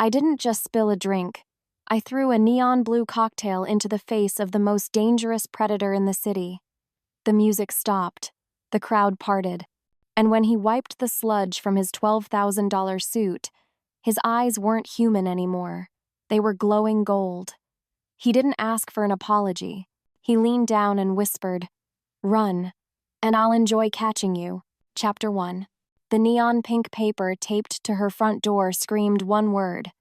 I didn't just spill a drink. I threw a neon blue cocktail into the face of the most dangerous predator in the city. The music stopped. The crowd parted. And when he wiped the sludge from his $12,000 suit, his eyes weren't human anymore. They were glowing gold. He didn't ask for an apology. He leaned down and whispered, "Run, and I'll enjoy catching you." Chapter 1. The neon pink paper taped to her front door screamed one word: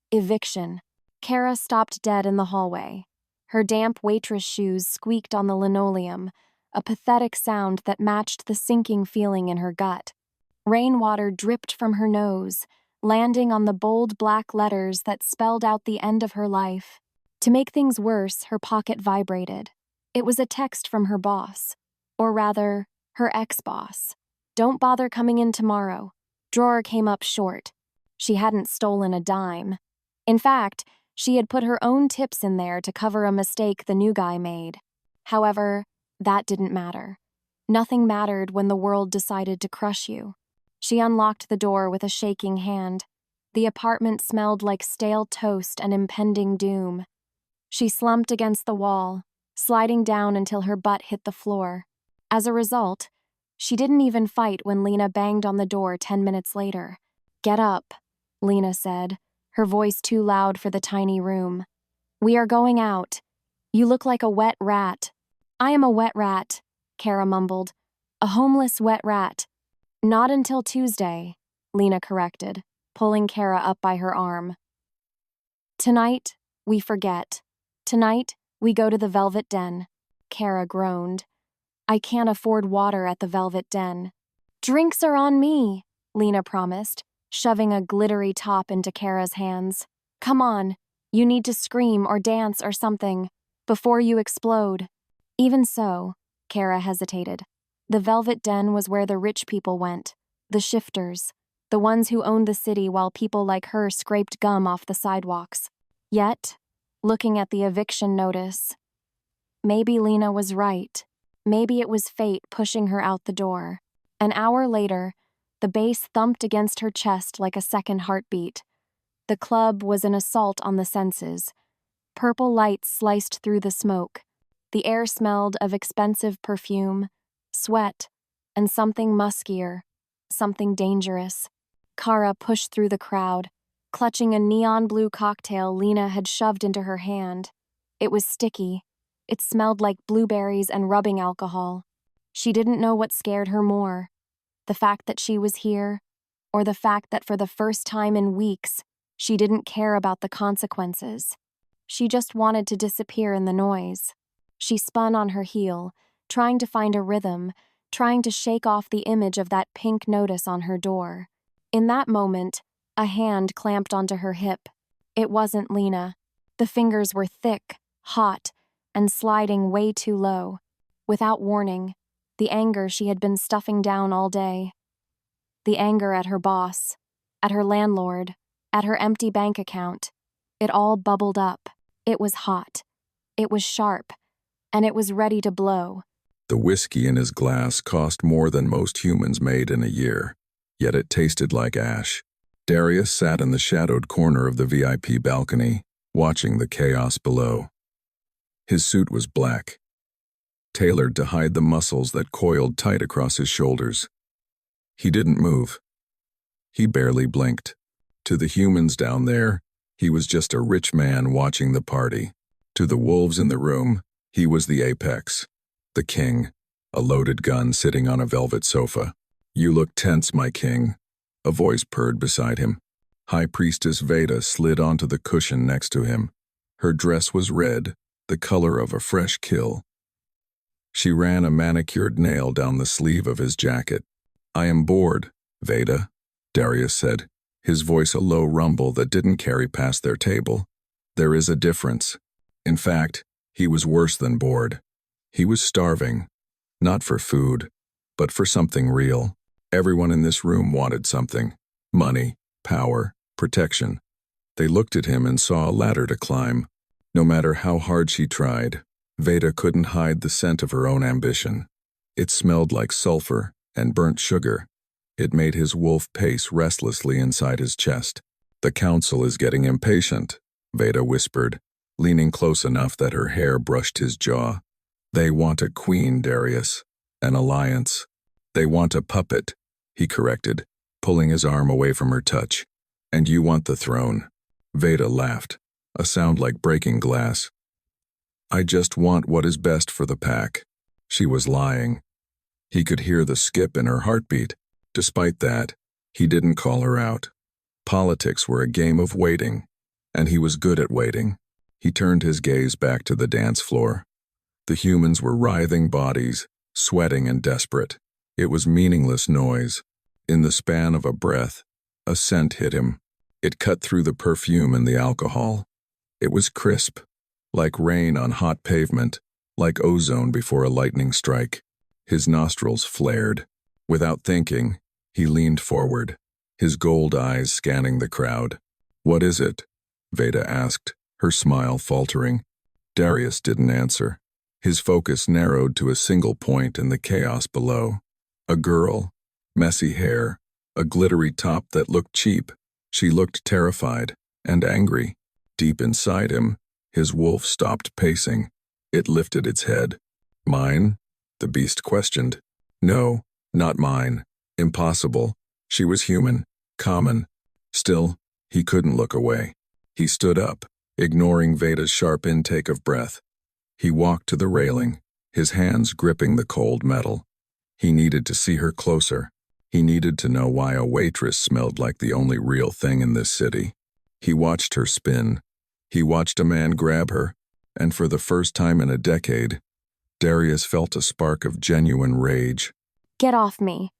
eviction. Kara stopped dead in the hallway. Her damp waitress shoes squeaked on the linoleum, a pathetic sound that matched the sinking feeling in her gut. Rainwater dripped from her nose, landing on the bold black letters that spelled out the end of her life. To make things worse, her pocket vibrated. It was a text from her boss, or rather, her ex-boss. "Don't bother coming in tomorrow." Drawer came up short. She hadn't stolen a dime. In fact, she had put her own tips in there to cover a mistake the new guy made. However, that didn't matter. Nothing mattered when the world decided to crush you. She unlocked the door with a shaking hand. The apartment smelled like stale toast and impending doom. She slumped against the wall, sliding down until her butt hit the floor. As a result, she didn't even fight when Lena banged on the door 10 minutes later. "Get up," Lena said, her voice too loud for the tiny room. "We are going out. You look like a wet rat." "I am a wet rat," Kara mumbled. "A homeless wet rat." "Not until Tuesday," Lena corrected, pulling Kara up by her arm. "Tonight, we forget. Tonight, we go to the Velvet Den." Kara groaned. "I can't afford water at the Velvet Den." "Drinks are on me," Lena promised, shoving a glittery top into Kara's hands. "Come on, you need to scream or dance or something, before you explode." Even so, Kara hesitated. The Velvet Den was where the rich people went, the shifters, the ones who owned the city while people like her scraped gum off the sidewalks. Yet, looking at the eviction notice, maybe Lena was right. Maybe it was fate pushing her out the door. An hour later, the bass thumped against her chest like a second heartbeat. The club was an assault on the senses. Purple lights sliced through the smoke. The air smelled of expensive perfume, sweat, and something muskier, something dangerous. Kara pushed through the crowd, clutching a neon blue cocktail Lena had shoved into her hand. It was sticky. It smelled like blueberries and rubbing alcohol. She didn't know what scared her more, the fact that she was here, or the fact that for the first time in weeks, she didn't care about the consequences. She just wanted to disappear in the noise. She spun on her heel, trying to find a rhythm, trying to shake off the image of that pink notice on her door. In that moment, a hand clamped onto her hip. It wasn't Lena. The fingers were thick, hot, and sliding way too low. Without warning, the anger she had been stuffing down all day. The anger at her boss, at her landlord, at her empty bank account. It all bubbled up. It was hot. It was sharp. And it was ready to blow. The whiskey in his glass cost more than most humans made in a year, yet it tasted like ash. Darius sat in the shadowed corner of the VIP balcony, watching the chaos below. His suit was black, tailored to hide the muscles that coiled tight across his shoulders. He didn't move. He barely blinked. To the humans down there, he was just a rich man watching the party. To the wolves in the room, he was the apex, the king, a loaded gun sitting on a velvet sofa. "You look tense, my king," a voice purred beside him. High Priestess Veda slid onto the cushion next to him. Her dress was red, the color of a fresh kill. She ran a manicured nail down the sleeve of his jacket. "I am bored, Veda," Darius said, his voice a low rumble that didn't carry past their table. "There is a difference." In fact, he was worse than bored. He was starving, not for food, but for something real. Everyone in this room wanted something: money, power, protection. They looked at him and saw a ladder to climb. No matter how hard she tried, Veda couldn't hide the scent of her own ambition. It smelled like sulfur and burnt sugar. It made his wolf pace restlessly inside his chest. The council is getting impatient, Veda whispered, leaning close enough that her hair brushed his jaw. They want a queen, Darius. An alliance. They want a puppet, he corrected, pulling his arm away from her touch. And you want the throne. Veda laughed, a sound like breaking glass. I just want what is best for the pack. She was lying. He could hear the skip in her heartbeat. Despite that, he didn't call her out. Politics were a game of waiting, and he was good at waiting. He turned his gaze back to the dance floor. The humans were writhing bodies, sweating and desperate. It was meaningless noise. In the span of a breath, a scent hit him. It cut through the perfume and the alcohol. It was crisp, like rain on hot pavement, like ozone before a lightning strike. His nostrils flared. Without thinking, he leaned forward, his gold eyes scanning the crowd. What is it? Veda asked, her smile faltering. Darius didn't answer. His focus narrowed to a single point in the chaos below. A girl, messy hair, a glittery top that looked cheap. She looked terrified and angry. Deep inside him, his wolf stopped pacing. It lifted its head. Mine? The beast questioned. No, not mine. Impossible. She was human, common. Still, he couldn't look away. He stood up, ignoring Veda's sharp intake of breath. He walked to the railing, his hands gripping the cold metal. He needed to see her closer. He needed to know why a waitress smelled like the only real thing in this city. He watched her spin. He watched a man grab her, and for the first time in a decade, Darius felt a spark of genuine rage. Get off me.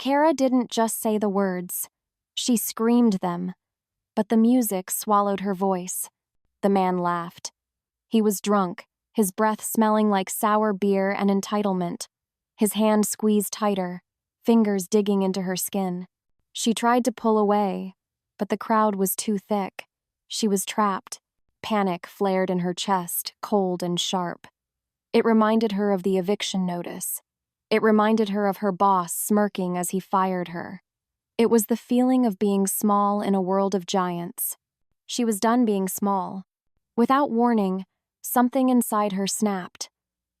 Kara didn't just say the words. She screamed them. But the music swallowed her voice. The man laughed. He was drunk, his breath smelling like sour beer and entitlement. His hand squeezed tighter, fingers digging into her skin. She tried to pull away, but the crowd was too thick. She was trapped. Panic flared in her chest, cold and sharp. It reminded her of the eviction notice. It reminded her of her boss smirking as he fired her. It was the feeling of being small in a world of giants. She was done being small. Without warning, something inside her snapped.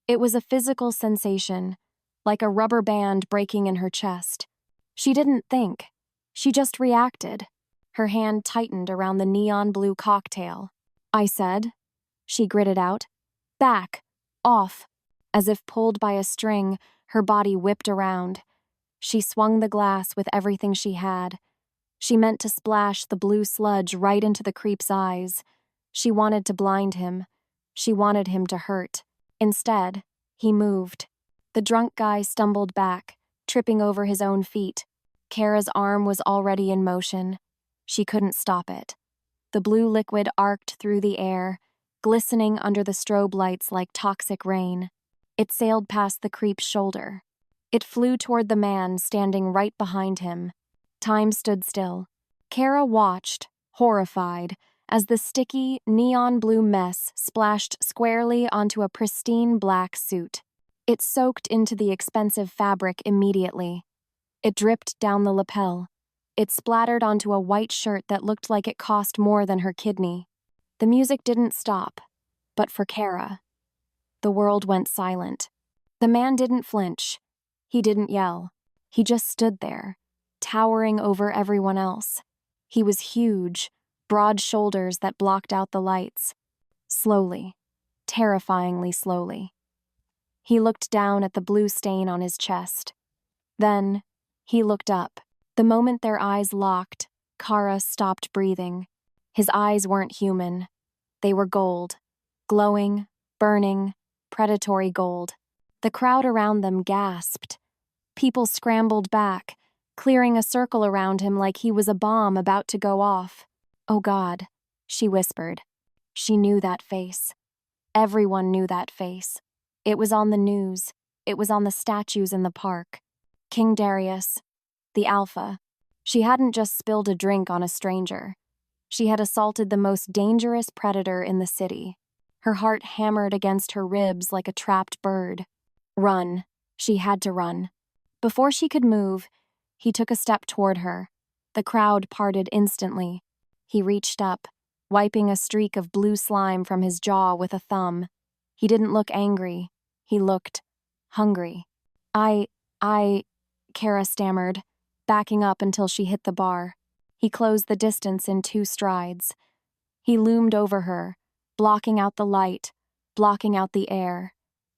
It was a physical sensation, like a rubber band breaking in her chest. She didn't think. She just reacted. Her hand tightened around the neon blue cocktail. I said. She gritted out. Back. Off. As if pulled by a string, her body whipped around. She swung the glass with everything she had. She meant to splash the blue sludge right into the creep's eyes. She wanted to blind him. She wanted him to hurt. Instead, he moved. The drunk guy stumbled back, tripping over his own feet. Kara's arm was already in motion. She couldn't stop it. The blue liquid arced through the air, glistening under the strobe lights like toxic rain. It sailed past the creep's shoulder. It flew toward the man standing right behind him. Time stood still. Kara watched, horrified, as the sticky, neon blue mess splashed squarely onto a pristine black suit. It soaked into the expensive fabric immediately. It dripped down the lapel. It splattered onto a white shirt that looked like it cost more than her kidney. The music didn't stop, but for Kara, the world went silent. The man didn't flinch. He didn't yell. He just stood there, towering over everyone else. He was huge, broad shoulders that blocked out the lights. Slowly, terrifyingly slowly. He looked down at the blue stain on his chest. Then, he looked up. The moment their eyes locked, Kara stopped breathing. His eyes weren't human. They were gold. Glowing, burning, predatory gold. The crowd around them gasped. People scrambled back, clearing a circle around him like he was a bomb about to go off. Oh God, she whispered. She knew that face. Everyone knew that face. It was on the news. It was on the statues in the park. King Darius, the Alpha. She hadn't just spilled a drink on a stranger. She had assaulted the most dangerous predator in the city. Her heart hammered against her ribs like a trapped bird. Run. She had to run. Before she could move, he took a step toward her. The crowd parted instantly. He reached up, wiping a streak of blue slime from his jaw with a thumb. He didn't look angry. He looked hungry. I, Kara stammered, backing up until she hit the bar. He closed the distance in 2 strides. He loomed over her, blocking out the light, blocking out the air.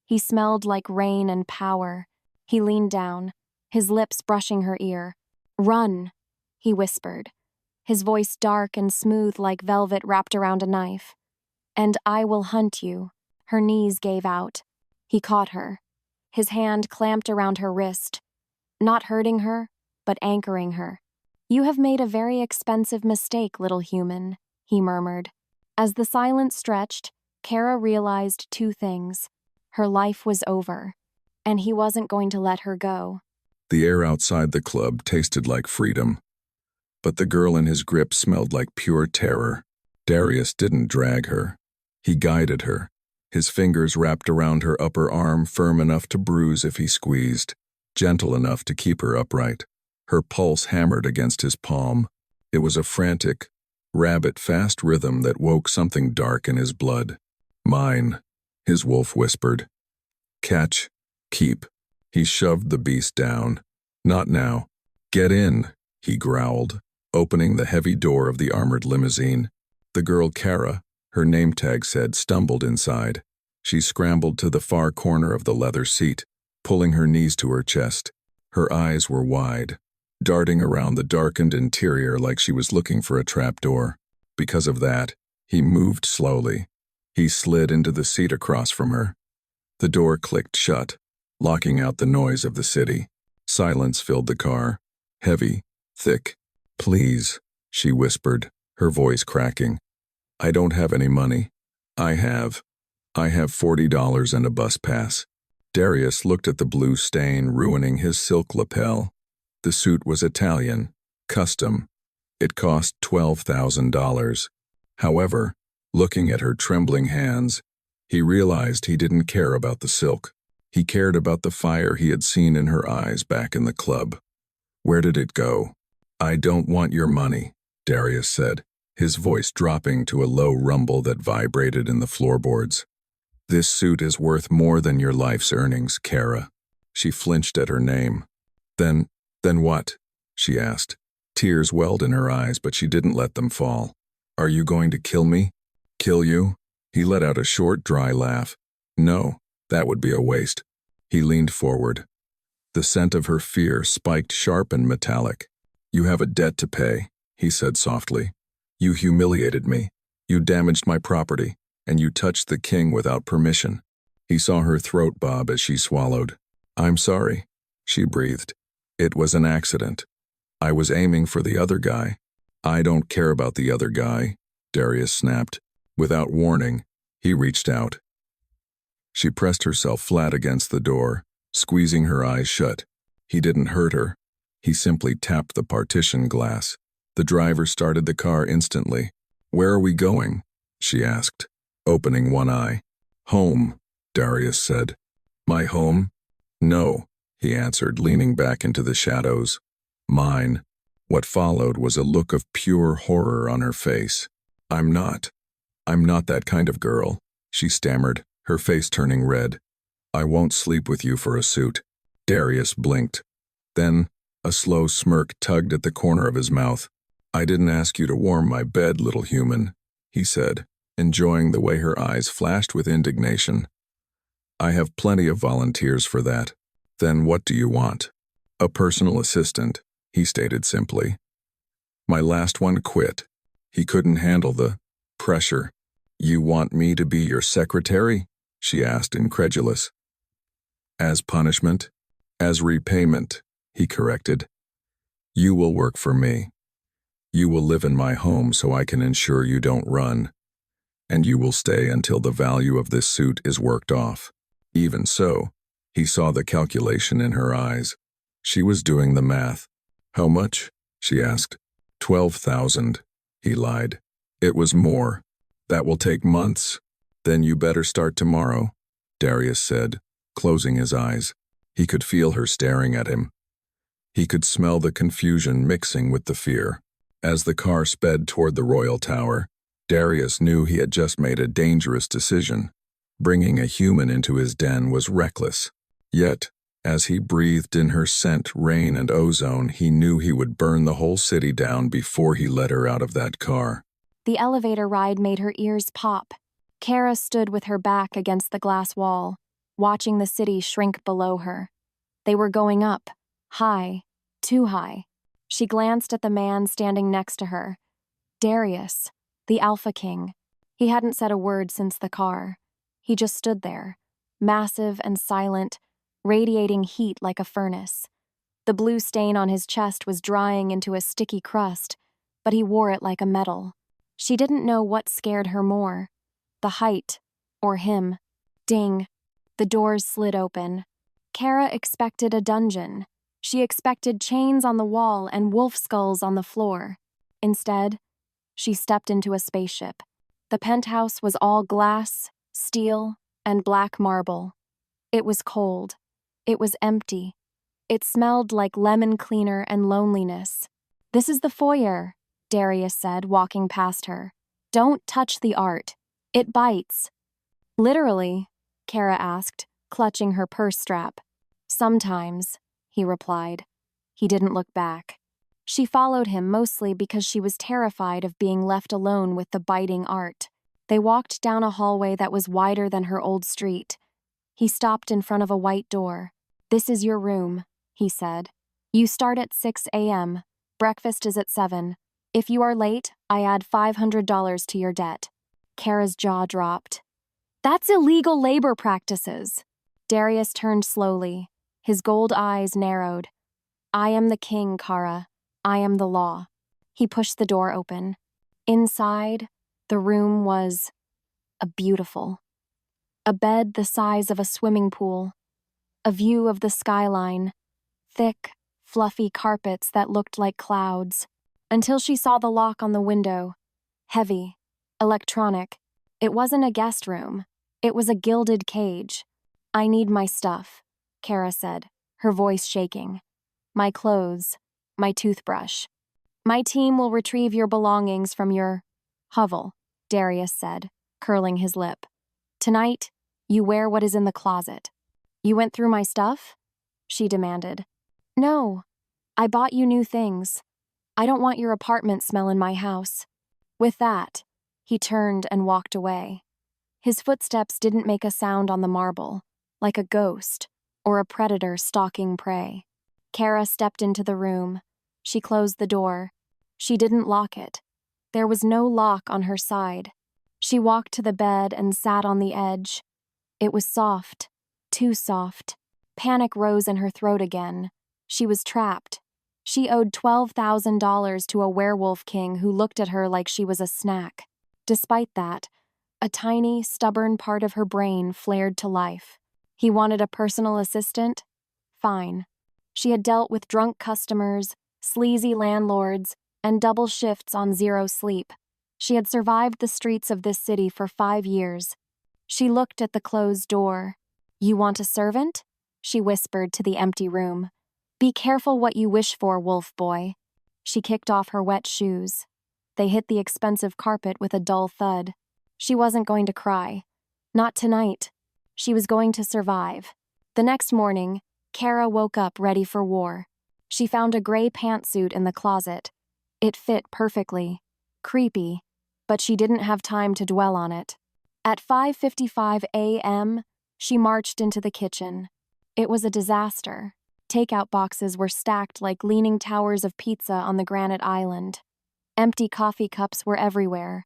He smelled like rain and power. He leaned down, his lips brushing her ear. "Run," he whispered, his voice dark and smooth like velvet wrapped around a knife. "And I will hunt you." Her knees gave out. He caught her, his hand clamped around her wrist, not hurting her, but anchoring her. "You have made a very expensive mistake, little human," he murmured. As the silence stretched, Kara realized 2 things. Her life was over, and he wasn't going to let her go. The air outside the club tasted like freedom, but the girl in his grip smelled like pure terror. Darius didn't drag her. He guided her, his fingers wrapped around her upper arm, firm enough to bruise if he squeezed, gentle enough to keep her upright. Her pulse hammered against his palm. It was a frantic, rabbit-fast rhythm that woke something dark in his blood. "Mine," his wolf whispered. "Catch, keep." He shoved the beast down. "Not now." "Get in," he growled, opening the heavy door of the armored limousine. The girl Kara, her name tag said, stumbled inside. She scrambled to the far corner of the leather seat, pulling her knees to her chest. Her eyes were wide, darting around the darkened interior like she was looking for a trapdoor. Because of that, he moved slowly. He slid into the seat across from her. The door clicked shut, locking out the noise of the city. Silence filled the car, heavy, thick. "Please," she whispered, her voice cracking. "I don't have any money." I have $40 and a bus pass." Darius looked at the blue stain ruining his silk lapel. The suit was Italian, custom. It cost $12,000. However, looking at her trembling hands, he realized he didn't care about the silk. He cared about the fire he had seen in her eyes back in the club. "Where did it go?" "I don't want your money," Darius said, his voice dropping to a low rumble that vibrated in the floorboards. "This suit is worth more than your life's earnings, Kara." She flinched at her name. Then what?" she asked. Tears welled in her eyes, but she didn't let them fall. "Are you going to kill me?" "Kill you?" He let out a short, dry laugh. "No, that would be a waste." He leaned forward. The scent of her fear spiked sharp and metallic. "You have a debt to pay," he said softly. "You humiliated me. You damaged my property, and you touched the king without permission." He saw her throat bob as she swallowed. "I'm sorry," she breathed. "It was an accident. I was aiming for the other guy." "I don't care about the other guy," Darius snapped. Without warning, he reached out. She pressed herself flat against the door, squeezing her eyes shut. He didn't hurt her. He simply tapped the partition glass. The driver started the car instantly. "Where are we going?" she asked, opening one eye. "Home," Darius said. "My home?" "No," he answered, leaning back into the shadows. "Mine." What followed was a look of pure horror on her face. I'm not that kind of girl," she stammered, her face turning red. "I won't sleep with you for a suit." Darius blinked. Then, a slow smirk tugged at the corner of his mouth. "I didn't ask you to warm my bed, little human," he said, enjoying the way her eyes flashed with indignation. "I have plenty of volunteers for that." "Then what do you want?" "A personal assistant," he stated simply. "My last one quit. He couldn't handle the pressure." "You want me to be your secretary?" she asked, incredulous. "As punishment?" "As repayment," he corrected. "You will work for me. You will live in my home so I can ensure you don't run. And you will stay until the value of this suit is worked off." Even so, he saw the calculation in her eyes. She was doing the math. "How much?" she asked. 12,000, he lied. "It was more. That will take months." "Then you better start tomorrow," Darius said, closing his eyes. He could feel her staring at him. He could smell the confusion mixing with the fear. As the car sped toward the royal tower, Darius knew he had just made a dangerous decision. Bringing a human into his den was reckless. Yet, as he breathed in her scent, rain, and ozone, he knew he would burn the whole city down before he let her out of that car. The elevator ride made her ears pop. Kara stood with her back against the glass wall, watching the city shrink below her. They were going up, high, too high. She glanced at the man standing next to her. Darius, the Alpha King. He hadn't said a word since the car. He just stood there, massive and silent, radiating heat like a furnace. The blue stain on his chest was drying into a sticky crust, but he wore it like a medal. She didn't know what scared her more, the height or him. Ding. The doors slid open. Kara expected a dungeon. She expected chains on the wall and wolf skulls on the floor. Instead, she stepped into a spaceship. The penthouse was all glass, steel, and black marble. It was cold. It was empty. It smelled like lemon cleaner and loneliness. "This is the foyer," Darius said, walking past her. "Don't touch the art. It bites." "Literally?" Kara asked, clutching her purse strap. "Sometimes," he replied. He didn't look back. She followed him mostly because she was terrified of being left alone with the biting art. They walked down a hallway that was wider than her old street. He stopped in front of a white door. "This is your room," he said. "You start at 6 a.m. Breakfast is at 7. If you are late, I add $500 to your debt." Kara's jaw dropped. "That's illegal labor practices." Darius turned slowly. His gold eyes narrowed. "I am the king, Kara. I am the law." He pushed the door open. Inside, the room was beautiful. A bed the size of a swimming pool. A view of the skyline. Thick, fluffy carpets that looked like clouds. Until she saw the lock on the window. Heavy. Electronic. It wasn't a guest room. It was a gilded cage. "I need my stuff," Kara said, her voice shaking. "My clothes. My toothbrush. My team will retrieve your belongings from your hovel," Darius said, curling his lip. "Tonight, you wear what is in the closet." "You went through my stuff?" she demanded. "No. I bought you new things. I don't want your apartment smell in my house." With that, he turned and walked away. His footsteps didn't make a sound on the marble, like a ghost or a predator stalking prey. Kara stepped into the room. She closed the door. She didn't lock it. There was no lock on her side. She walked to the bed and sat on the edge. It was soft, too soft. Panic rose in her throat again. She was trapped. She owed $12,000 to a werewolf king who looked at her like she was a snack. Despite that, a tiny, stubborn part of her brain flared to life. He wanted a personal assistant? Fine. She had dealt with drunk customers, sleazy landlords, and double shifts on zero sleep. She had survived the streets of this city for 5 years. She looked at the closed door. "You want a servant?" she whispered to the empty room. "Be careful what you wish for, wolf boy." She kicked off her wet shoes. They hit the expensive carpet with a dull thud. She wasn't going to cry. Not tonight. She was going to survive. The next morning, Kara woke up ready for war. She found a gray pantsuit in the closet. It fit perfectly. Creepy, but she didn't have time to dwell on it. At 5:55 a.m., she marched into the kitchen. It was a disaster. Takeout boxes were stacked like leaning towers of pizza on the granite island. Empty coffee cups were everywhere.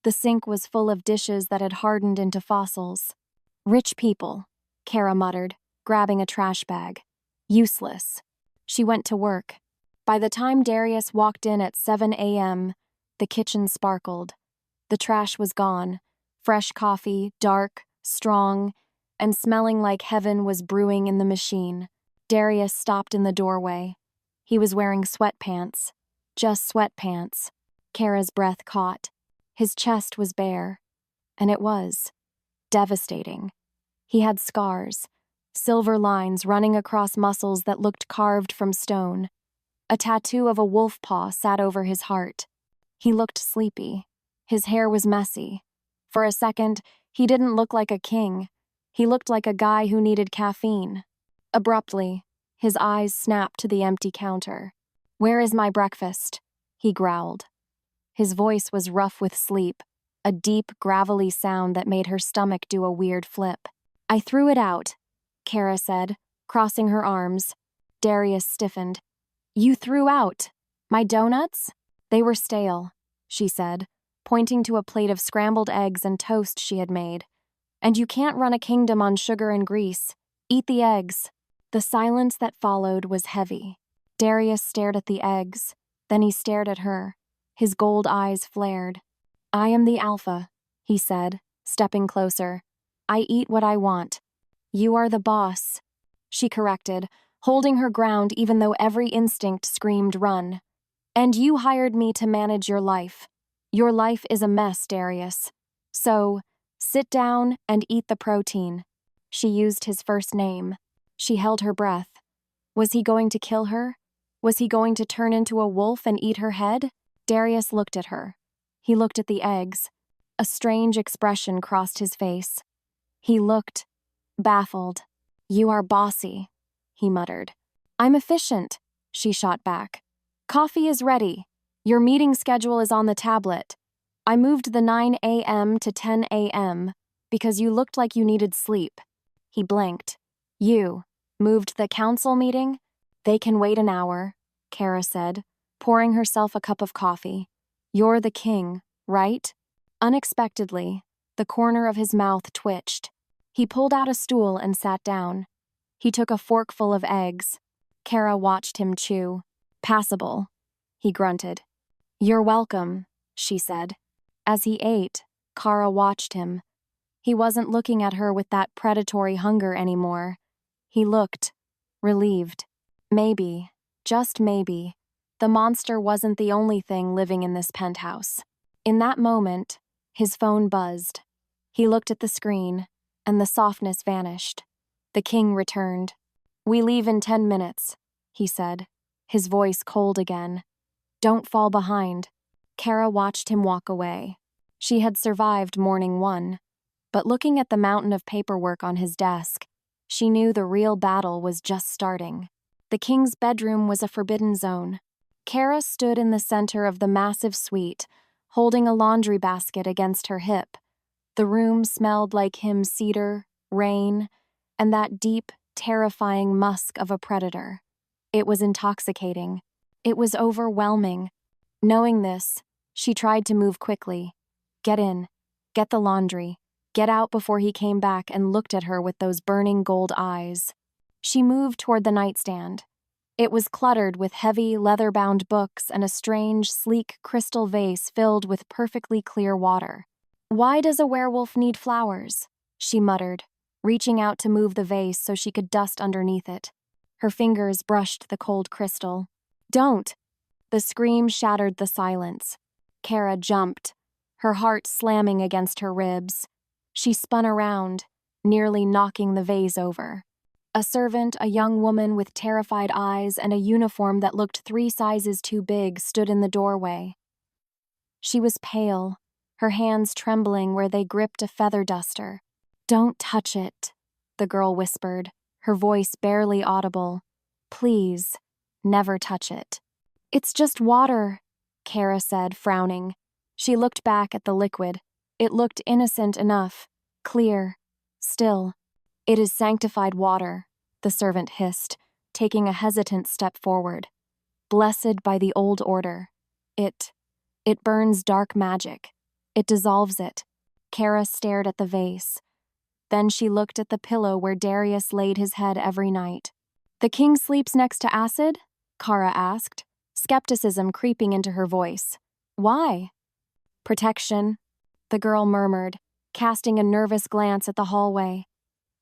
The sink was full of dishes that had hardened into fossils. "Rich people," Kara muttered, grabbing a trash bag. "Useless." She went to work. By the time Darius walked in at 7 a.m., the kitchen sparkled. The trash was gone. Fresh coffee, dark, strong, and smelling like heaven was brewing in the machine. Darius stopped in the doorway. He was wearing sweatpants. Just sweatpants. Kara's breath caught. His chest was bare. And it was devastating. He had scars, silver lines running across muscles that looked carved from stone. A tattoo of a wolf paw sat over his heart. He looked sleepy. His hair was messy. For a second, he didn't look like a king. He looked like a guy who needed caffeine. Abruptly, his eyes snapped to the empty counter. "Where is my breakfast?" he growled. His voice was rough with sleep, a deep, gravelly sound that made her stomach do a weird flip. "I threw it out," Kara said, crossing her arms. Darius stiffened. "You threw out my donuts?" "They were stale," she said, pointing to a plate of scrambled eggs and toast she had made. "And you can't run a kingdom on sugar and grease. Eat the eggs." The silence that followed was heavy. Darius stared at the eggs, then he stared at her. His gold eyes flared. "I am the alpha," he said, stepping closer. "I eat what I want." "You are the boss," she corrected, holding her ground even though every instinct screamed run. "And you hired me to manage your life. Your life is a mess, Darius. So, sit down and eat the protein." She used his first name. She held her breath. Was he going to kill her? Was he going to turn into a wolf and eat her head? Darius looked at her. He looked at the eggs. A strange expression crossed his face. He looked baffled. "You are bossy," he muttered. "I'm efficient," she shot back. "Coffee is ready. Your meeting schedule is on the tablet. I moved the 9 a.m. to 10 a.m. because you looked like you needed sleep." He blinked. "You moved the council meeting?" "They can wait an hour," Kara said, pouring herself a cup of coffee. "You're the king, right?" Unexpectedly, the corner of his mouth twitched. He pulled out a stool and sat down. He took a forkful of eggs. Kara watched him chew. "Passable," he grunted. "You're welcome," she said. As he ate, Kara watched him. He wasn't looking at her with that predatory hunger anymore. He looked relieved. Maybe, just maybe, the monster wasn't the only thing living in this penthouse. In that moment, his phone buzzed. He looked at the screen, and the softness vanished. The king returned. "We leave in 10 minutes, he said, his voice cold again. "Don't fall behind." Kara watched him walk away. She had survived morning 1, but looking at the mountain of paperwork on his desk, she knew the real battle was just starting. The king's bedroom was a forbidden zone. Kara stood in the center of the massive suite, holding a laundry basket against her hip. The room smelled like cedar, rain, and that deep, terrifying musk of a predator. It was intoxicating. It was overwhelming. Knowing this, she tried to move quickly. Get in. Get the laundry. Get out before he came back and looked at her with those burning gold eyes. She moved toward the nightstand. It was cluttered with heavy, leather-bound books and a strange, sleek crystal vase filled with perfectly clear water. "Why does a werewolf need flowers?" she muttered, reaching out to move the vase so she could dust underneath it. Her fingers brushed the cold crystal. "Don't!" The scream shattered the silence. Kara jumped, her heart slamming against her ribs. She spun around, nearly knocking the vase over. A servant, a young woman with terrified eyes and a uniform that looked 3 sizes too big, stood in the doorway. She was pale, her hands trembling where they gripped a feather duster. "Don't touch it," the girl whispered, her voice barely audible. "Please, never touch it." "It's just water," Kara said, frowning. She looked back at the liquid. It looked innocent enough, clear, still. "It is sanctified water," the servant hissed, taking a hesitant step forward. "Blessed by the old order. It burns dark magic. It dissolves it." Kara stared at the vase. Then she looked at the pillow where Darius laid his head every night. "The king sleeps next to acid?" Kara asked, skepticism creeping into her voice. "Why?" "Protection," the girl murmured, casting a nervous glance at the hallway.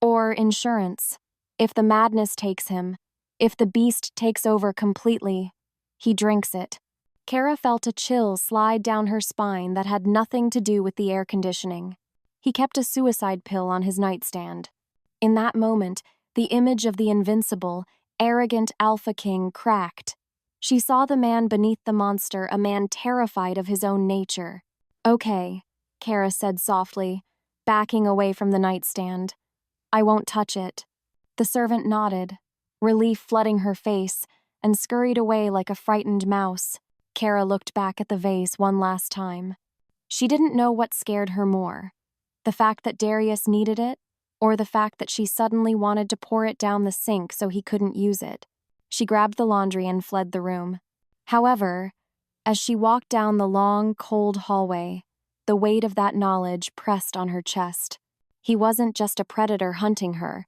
"Or insurance. If the madness takes him, if the beast takes over completely, he drinks it." Kara felt a chill slide down her spine that had nothing to do with the air conditioning. He kept a suicide pill on his nightstand. In that moment, the image of the invincible, arrogant Alpha King cracked. She saw the man beneath the monster, a man terrified of his own nature. "Okay," Kara said softly, backing away from the nightstand. "I won't touch it." The servant nodded, relief flooding her face, and scurried away like a frightened mouse. Kara looked back at the vase one last time. She didn't know what scared her more, the fact that Darius needed it, or the fact that she suddenly wanted to pour it down the sink so he couldn't use it. She grabbed the laundry and fled the room. However, as she walked down the long, cold hallway, the weight of that knowledge pressed on her chest. He wasn't just a predator hunting her.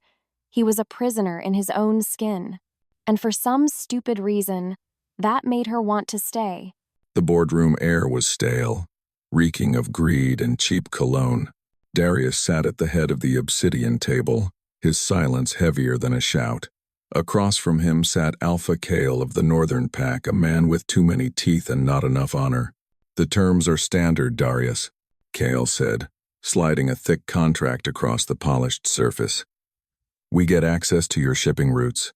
He was a prisoner in his own skin. And for some stupid reason, that made her want to stay. The boardroom air was stale, reeking of greed and cheap cologne. Darius sat at the head of the obsidian table, his silence heavier than a shout. Across from him sat Alpha Kale of the Northern Pack, a man with too many teeth and not enough honor. "The terms are standard, Darius," Kale said, sliding a thick contract across the polished surface. "We get access to your shipping routes.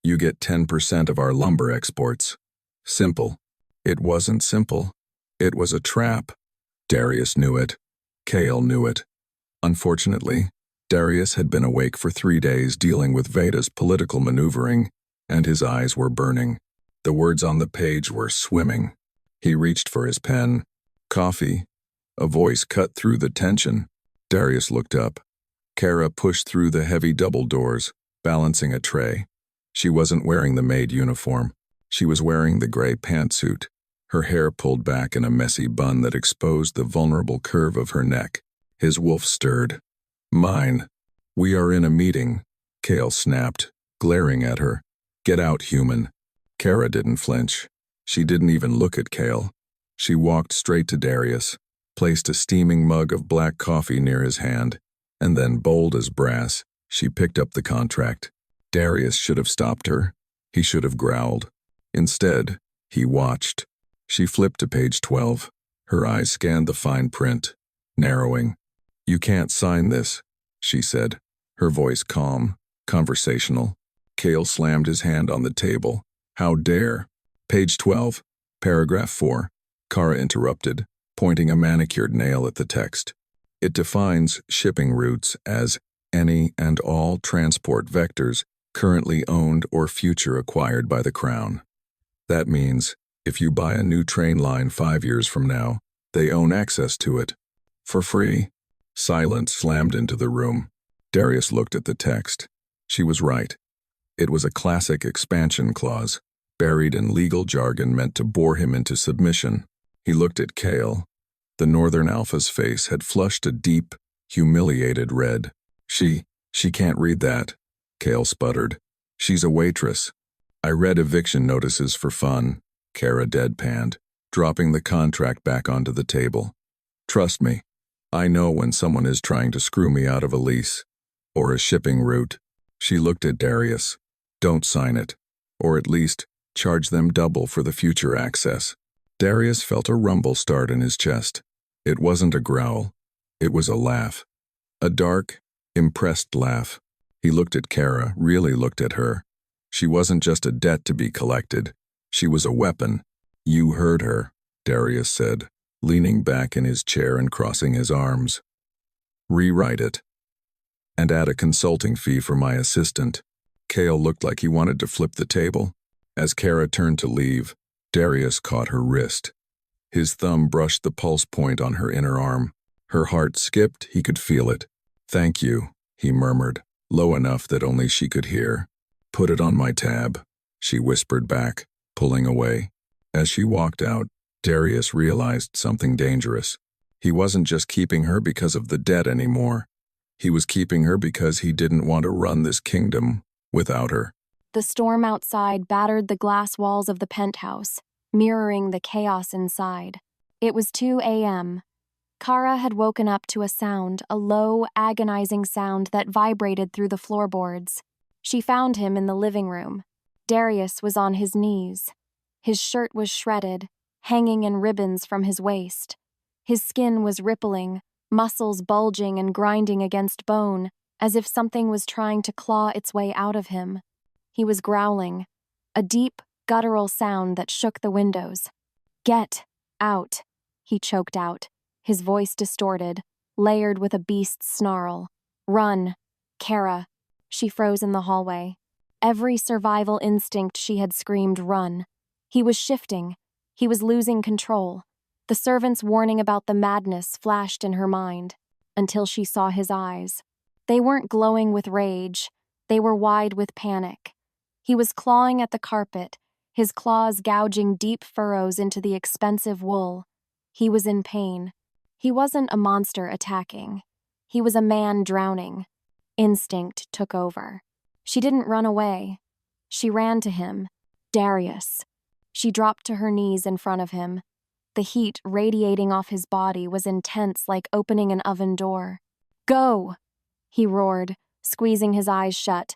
You get 10% of our lumber exports. Simple." It wasn't simple. It was a trap. Darius knew it. Kale knew it. Unfortunately, Darius had been awake for 3 days dealing with Veda's political maneuvering, and his eyes were burning. The words on the page were swimming. He reached for his pen. "Coffee." A voice cut through the tension. Darius looked up. Kara pushed through the heavy double doors, balancing a tray. She wasn't wearing the maid uniform. She was wearing the gray pantsuit, her hair pulled back in a messy bun that exposed the vulnerable curve of her neck. His wolf stirred. "Mine. We are in a meeting," Kale snapped, glaring at her. "Get out, human." Kara didn't flinch. She didn't even look at Kale. She walked straight to Darius, placed a steaming mug of black coffee near his hand, and then, bold as brass, she picked up the contract. Darius should have stopped her. He should have growled. Instead, he watched. She flipped to page 12. Her eyes scanned the fine print, narrowing. "You can't sign this," she said, her voice calm, conversational. Kale slammed his hand on the table. "How dare?" "Page 12, paragraph 4, Kara interrupted, pointing a manicured nail at the text. "It defines shipping routes as any and all transport vectors currently owned or future acquired by the Crown. That means, if you buy a new train line 5 years from now, they own access to it. For free." Silence slammed into the room. Darius looked at the text. She was right. It was a classic expansion clause, buried in legal jargon meant to bore him into submission. He looked at Kale. The Northern Alpha's face had flushed a deep, humiliated red. She can't read that," Kale sputtered. "She's a waitress." "I read eviction notices for fun," Kara deadpanned, dropping the contract back onto the table. "Trust me, I know when someone is trying to screw me out of a lease. Or a shipping route." She looked at Darius. "Don't sign it. Or at least, charge them double for the future access." Darius felt a rumble start in his chest. It wasn't a growl. It was a laugh. A dark, impressed laugh. He looked at Kara, really looked at her. She wasn't just a debt to be collected. She was a weapon. "You heard her," Darius said, leaning back in his chair and crossing his arms. "Rewrite it. And add a consulting fee for my assistant." Kale looked like he wanted to flip the table. As Kara turned to leave, Darius caught her wrist. His thumb brushed the pulse point on her inner arm. Her heart skipped, he could feel it. "Thank you," he murmured, low enough that only she could hear. "Put it on my tab," she whispered back, pulling away. As she walked out, Darius realized something dangerous. He wasn't just keeping her because of the debt anymore. He was keeping her because he didn't want to run this kingdom without her. The storm outside battered the glass walls of the penthouse, mirroring the chaos inside. It was 2 a.m. Kara had woken up to a sound, a low, agonizing sound that vibrated through the floorboards. She found him in the living room. Darius was on his knees. His shirt was shredded, hanging in ribbons from his waist. His skin was rippling, muscles bulging and grinding against bone, as if something was trying to claw its way out of him. He was growling, a deep, guttural sound that shook the windows. "Get out," he choked out, his voice distorted, layered with a beast's snarl. "Run, Kara." She froze in the hallway. Every survival instinct she had screamed run. He was shifting. He was losing control. The servant's warning about the madness flashed in her mind, until she saw his eyes. They weren't glowing with rage. They were wide with panic. He was clawing at the carpet, his claws gouging deep furrows into the expensive wool. He was in pain. He wasn't a monster attacking. He was a man drowning. Instinct took over. She didn't run away. She ran to him. Darius. She dropped to her knees in front of him. The heat radiating off his body was intense, like opening an oven door. "Go!" he roared, squeezing his eyes shut.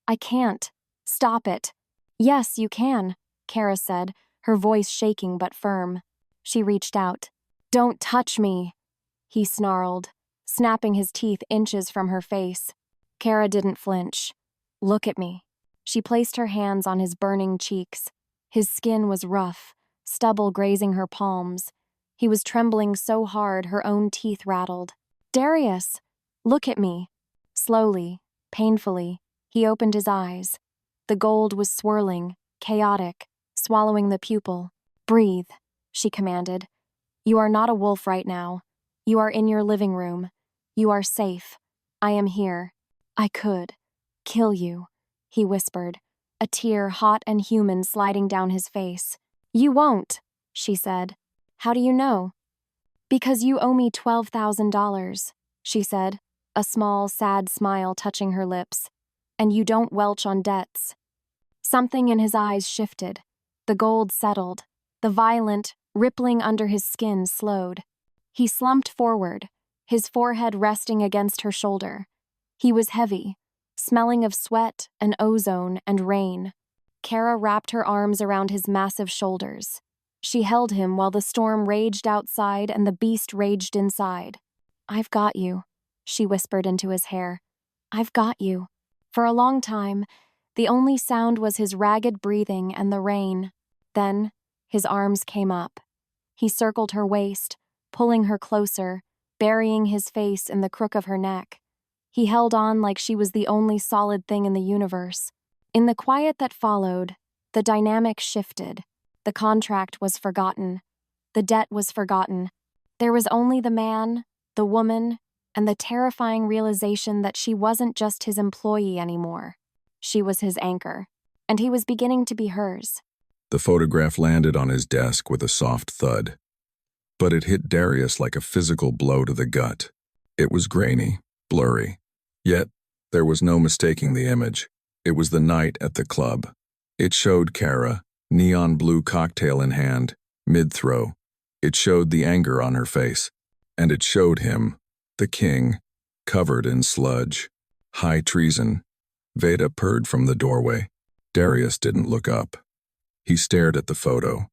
"I can't. Stop it." "Yes, you can," Kara said, her voice shaking but firm. She reached out. "Don't touch me," he snarled, snapping his teeth inches from her face. Kara didn't flinch. "Look at me." She placed her hands on his burning cheeks. His skin was rough, stubble grazing her palms. He was trembling so hard her own teeth rattled. "Darius, look at me." Slowly, painfully, he opened his eyes. The gold was swirling, chaotic, swallowing the pupil. "Breathe," she commanded. "You are not a wolf right now. You are in your living room. You are safe. I am here. I could kill you," he whispered, a tear hot and human sliding down his face. "You won't," she said. "How do you know?" "Because you owe me $12,000, she said, a small, sad smile touching her lips. "And you don't welch on debts." Something in his eyes shifted. The gold settled. The violent, rippling under his skin slowed. He slumped forward, his forehead resting against her shoulder. He was heavy, smelling of sweat and ozone and rain. Kara wrapped her arms around his massive shoulders. She held him while the storm raged outside and the beast raged inside. "I've got you," she whispered into his hair. "I've got you." For a long time, the only sound was his ragged breathing and the rain. Then, his arms came up. He circled her waist, pulling her closer, burying his face in the crook of her neck. He held on like she was the only solid thing in the universe. In the quiet that followed, the dynamic shifted. The contract was forgotten. The debt was forgotten. There was only the man, the woman, and the terrifying realization that she wasn't just his employee anymore. She was his anchor, and he was beginning to be hers. The photograph landed on his desk with a soft thud. But it hit Darius like a physical blow to the gut. It was grainy, blurry. Yet, there was no mistaking the image. It was the night at the club. It showed Kara, neon blue cocktail in hand, mid-throw. It showed the anger on her face. And it showed him, the king, covered in sludge. High treason. Veda purred from the doorway. Darius didn't look up. He stared at the photo.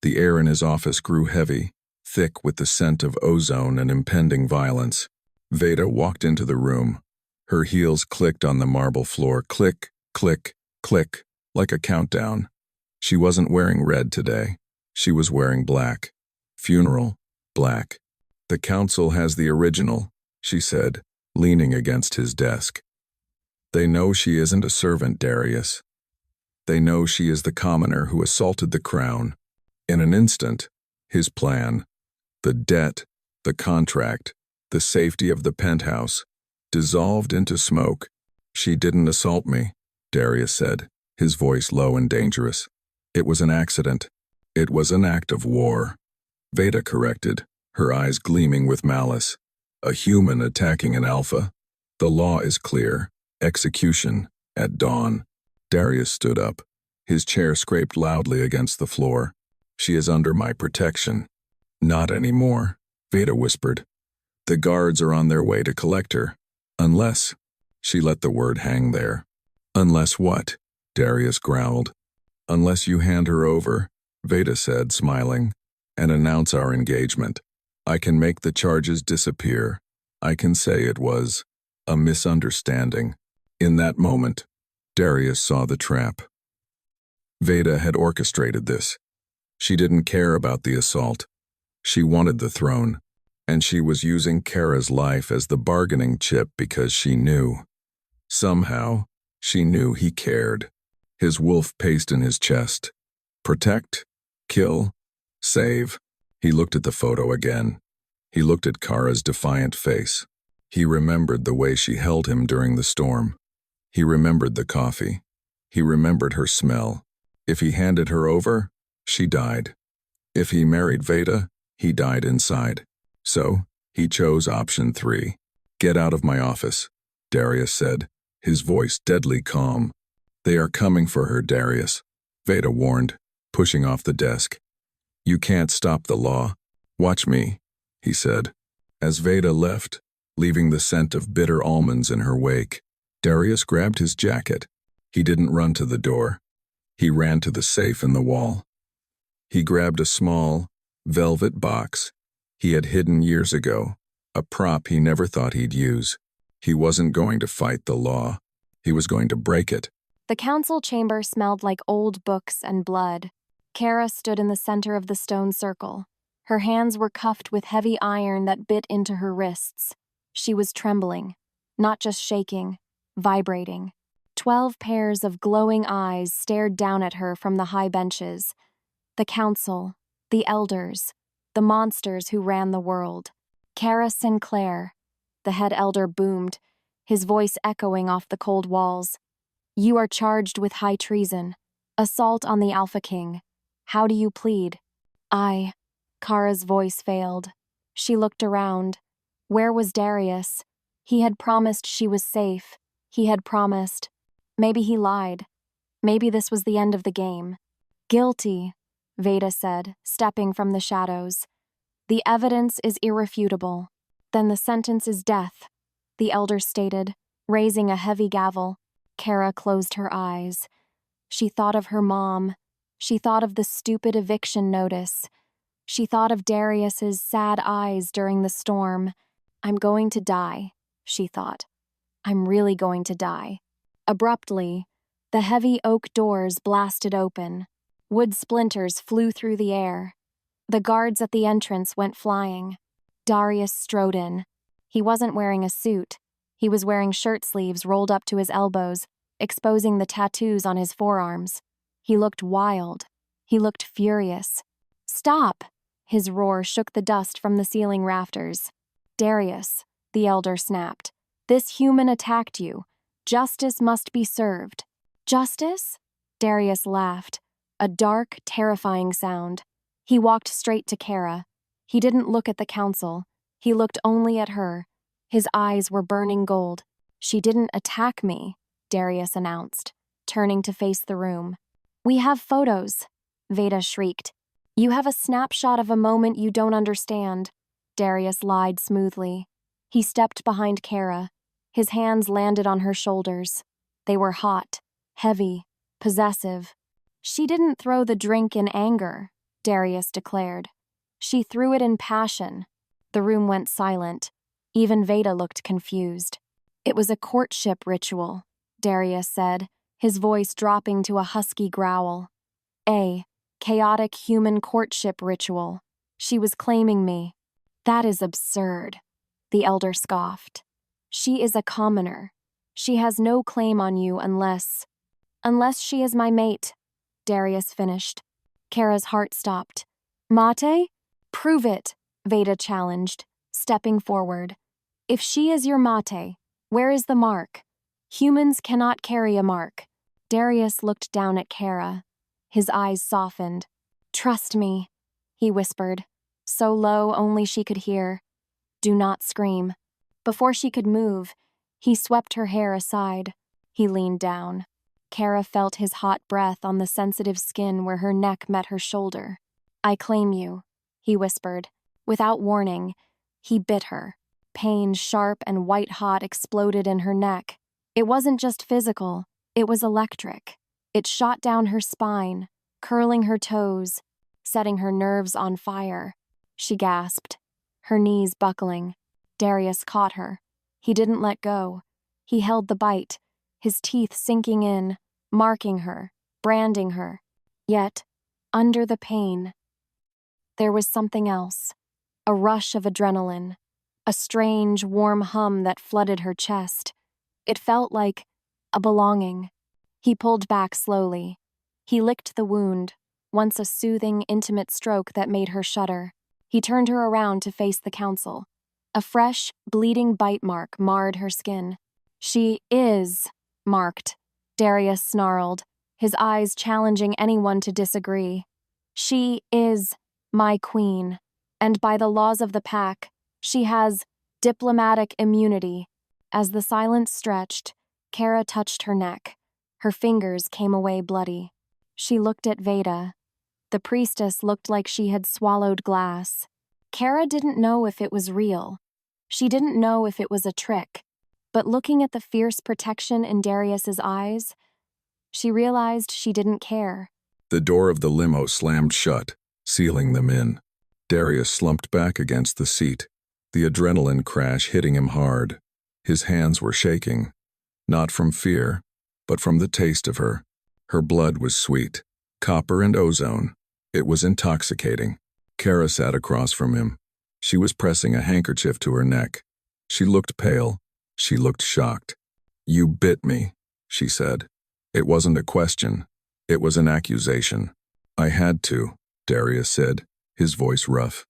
The air in his office grew heavy, thick with the scent of ozone and impending violence. Veda walked into the room. Her heels clicked on the marble floor, click, click, click, like a countdown. She wasn't wearing red today. She was wearing black. Funeral, black. "The council has the original," she said, leaning against his desk. "They know she isn't a servant, Darius. They know she is the commoner who assaulted the crown." In an instant, his plan, the debt, the contract, the safety of the penthouse, dissolved into smoke. "She didn't assault me," Darius said, his voice low and dangerous. "It was an accident. It was an act of war." Veda corrected, her eyes gleaming with malice. "A human attacking an alpha? The law is clear. Execution, at dawn." Darius stood up. His chair scraped loudly against the floor. "She is under my protection." "Not anymore," Veda whispered. "The guards are on their way to collect her. Unless—" She let the word hang there. "Unless what?" Darius growled. "Unless you hand her over," Veda said, smiling, "and announce our engagement. I can make the charges disappear. I can say it was a misunderstanding." In that moment, Darius saw the trap. Veda had orchestrated this. She didn't care about the assault. She wanted the throne, and she was using Kara's life as the bargaining chip because she knew. Somehow, she knew he cared. His wolf paced in his chest. Protect, kill, save. He looked at the photo again. He looked at Kara's defiant face. He remembered the way she held him during the storm. He remembered the coffee. He remembered her smell. If he handed her over, she died. If he married Veda, he died inside. So, he chose option 3. Get out of my office, Darius said, his voice deadly calm. They are coming for her, Darius, Veda warned, pushing off the desk. You can't stop the law. Watch me, he said. As Veda left, leaving the scent of bitter almonds in her wake, Darius grabbed his jacket. He didn't run to the door. He ran to the safe in the wall. He grabbed a small, velvet box he had hidden years ago, a prop he never thought he'd use. He wasn't going to fight the law. He was going to break it. The council chamber smelled like old books and blood. Kara stood in the center of the stone circle. Her hands were cuffed with heavy iron that bit into her wrists. She was trembling, not just shaking, vibrating. 12 pairs of glowing eyes stared down at her from the high benches. The council, the elders, the monsters who ran the world. Kara Sinclair, the head elder boomed, his voice echoing off the cold walls. You are charged with high treason, assault on the Alpha King. How do you plead? Kara's voice failed. She looked around. Where was Darius? He had promised she was safe. He had promised. Maybe he lied. Maybe this was the end of the game. Guilty, Veda said, stepping from the shadows. The evidence is irrefutable. Then the sentence is death, the elder stated, raising a heavy gavel. Kara closed her eyes. She thought of her mom. She thought of the stupid eviction notice. She thought of Darius's sad eyes during the storm. I'm going to die, she thought. I'm really going to die. Abruptly, the heavy oak doors blasted open. Wood splinters flew through the air. The guards at the entrance went flying. Darius strode in. He wasn't wearing a suit. He was wearing shirt sleeves rolled up to his elbows, exposing the tattoos on his forearms. He looked wild. He looked furious. Stop! His roar shook the dust from the ceiling rafters. Darius, the elder snapped. This human attacked you. Justice must be served. Justice? Darius laughed. A dark, terrifying sound. He walked straight to Kara. He didn't look at the council. He looked only at her. His eyes were burning gold. She didn't attack me, Darius announced, turning to face the room. We have photos, Veda shrieked. You have a snapshot of a moment you don't understand, Darius lied smoothly. He stepped behind Kara. His hands landed on her shoulders. They were hot, heavy, possessive. She didn't throw the drink in anger, Darius declared. She threw it in passion. The room went silent. Even Veda looked confused. It was a courtship ritual, Darius said, his voice dropping to a husky growl. A chaotic human courtship ritual. She was claiming me. That is absurd, the elder scoffed. She is a commoner. She has no claim on you unless she is my mate, Darius finished. Kara's heart stopped. Mate? Prove it, Veda challenged, stepping forward. If she is your mate, where is the mark? Humans cannot carry a mark. Darius looked down at Kara. His eyes softened. Trust me, he whispered, so low only she could hear. Do not scream. Before she could move, he swept her hair aside. He leaned down. Kara felt his hot breath on the sensitive skin where her neck met her shoulder. I claim you, he whispered. Without warning, he bit her. Pain, sharp and white-hot, exploded in her neck. It wasn't just physical, it was electric. It shot down her spine, curling her toes, setting her nerves on fire. She gasped, her knees buckling. Darius caught her. He didn't let go. He held the bite, his teeth sinking in, marking her, branding her. Yet, under the pain, there was something else. A rush of adrenaline. A strange, warm hum that flooded her chest. It felt like a belonging. He pulled back slowly. He licked the wound, once a soothing, intimate stroke that made her shudder. He turned her around to face the council. A fresh, bleeding bite mark marred her skin. "She is marked," Darius snarled, his eyes challenging anyone to disagree. "She is my queen, and by the laws of the pack, she has diplomatic immunity." As the silence stretched, Kara touched her neck. Her fingers came away bloody. She looked at Veda. The priestess looked like she had swallowed glass. Kara didn't know if it was real. She didn't know if it was a trick. But looking at the fierce protection in Darius's eyes, she realized she didn't care. The door of the limo slammed shut, sealing them in. Darius slumped back against the seat, the adrenaline crash hitting him hard. His hands were shaking, not from fear, but from the taste of her. Her blood was sweet, copper and ozone. It was intoxicating. Kara sat across from him. She was pressing a handkerchief to her neck. She looked pale. She looked shocked. "You bit me," she said. It wasn't a question. It was an accusation. "I had to," Darius said, his voice rough.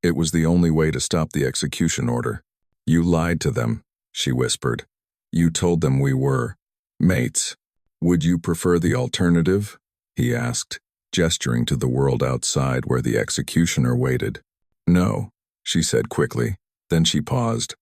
"It was the only way to stop the execution order." "You lied to them," she whispered. "You told them we were mates. Would you prefer the alternative?" he asked, gesturing to the world outside where the executioner waited. "No," she said quickly. Then she paused.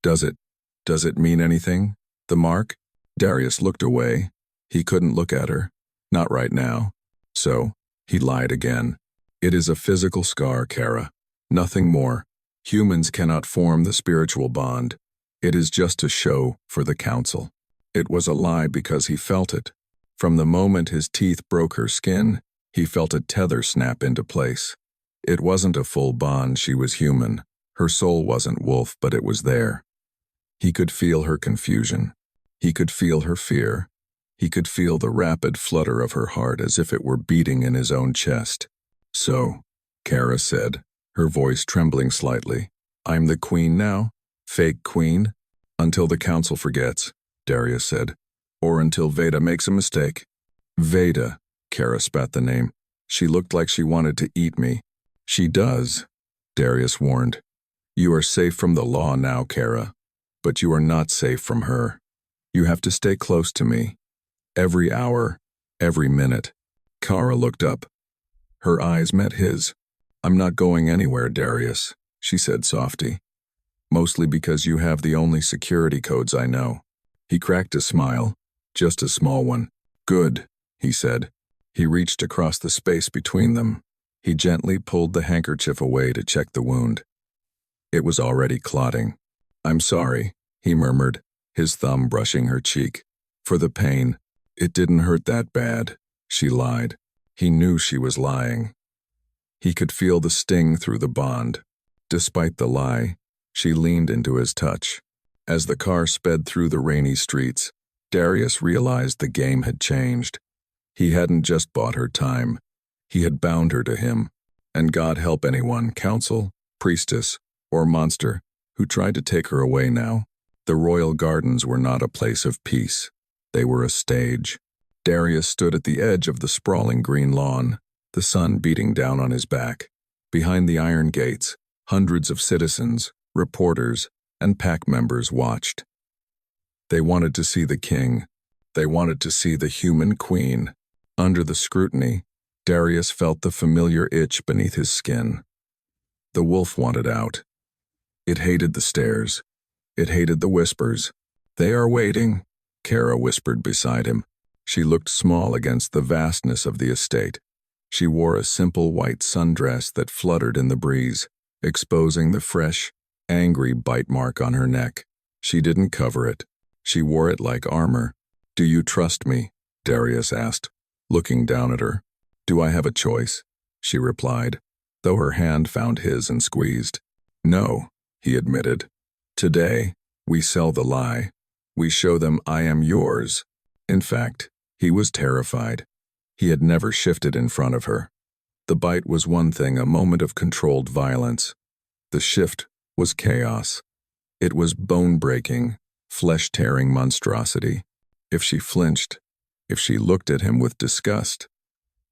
Does it mean anything? The mark?" Darius looked away. He couldn't look at her. Not right now. So, he lied again. "It is a physical scar, Kara. Nothing more. Humans cannot form the spiritual bond. It is just a show for the council." It was a lie because he felt it. From the moment his teeth broke her skin, he felt a tether snap into place. It wasn't a full bond, she was human. Her soul wasn't wolf, but it was there. He could feel her confusion. He could feel her fear. He could feel the rapid flutter of her heart as if it were beating in his own chest. "So," Kara said, her voice trembling slightly, "I'm the queen now? Fake queen?" "Until the council forgets," Darius said. "Or until Veda makes a mistake." "Veda," Kara spat the name. "She looked like she wanted to eat me." "She does," Darius warned. "You are safe from the law now, Kara. But you are not safe from her. You have to stay close to me. Every hour, every minute." Kara looked up. Her eyes met his. "I'm not going anywhere, Darius," she said softly. "Mostly because you have the only security codes I know." He cracked a smile, just a small one. "Good," he said. He reached across the space between them. He gently pulled the handkerchief away to check the wound. It was already clotting. "I'm sorry," he murmured, his thumb brushing her cheek. "For the pain. It didn't hurt that bad," she lied. He knew she was lying. He could feel the sting through the bond. Despite the lie, she leaned into his touch. As the car sped through the rainy streets, Darius realized the game had changed. He hadn't just bought her time. He had bound her to him. And God help anyone, council, priestess, or monster, who tried to take her away now. The royal gardens were not a place of peace. They were a stage. Darius stood at the edge of the sprawling green lawn, the sun beating down on his back. Behind the iron gates, hundreds of citizens, reporters, and pack members watched. They wanted to see the king. They wanted to see the human queen. Under the scrutiny, Darius felt the familiar itch beneath his skin. The wolf wanted out. It hated the stares. It hated the whispers. "They are waiting," Kara whispered beside him. She looked small against the vastness of the estate. She wore a simple white sundress that fluttered in the breeze, exposing the fresh, angry bite mark on her neck. She didn't cover it. She wore it like armor. "Do you trust me?" Darius asked, looking down at her. "Do I have a choice?" she replied, though her hand found his and squeezed. "No," he admitted. "Today, we sell the lie. We show them I am yours." In fact, he was terrified. He had never shifted in front of her. The bite was one thing, a moment of controlled violence. The shift was chaos. It was bone-breaking, flesh-tearing monstrosity. If she flinched, if she looked at him with disgust,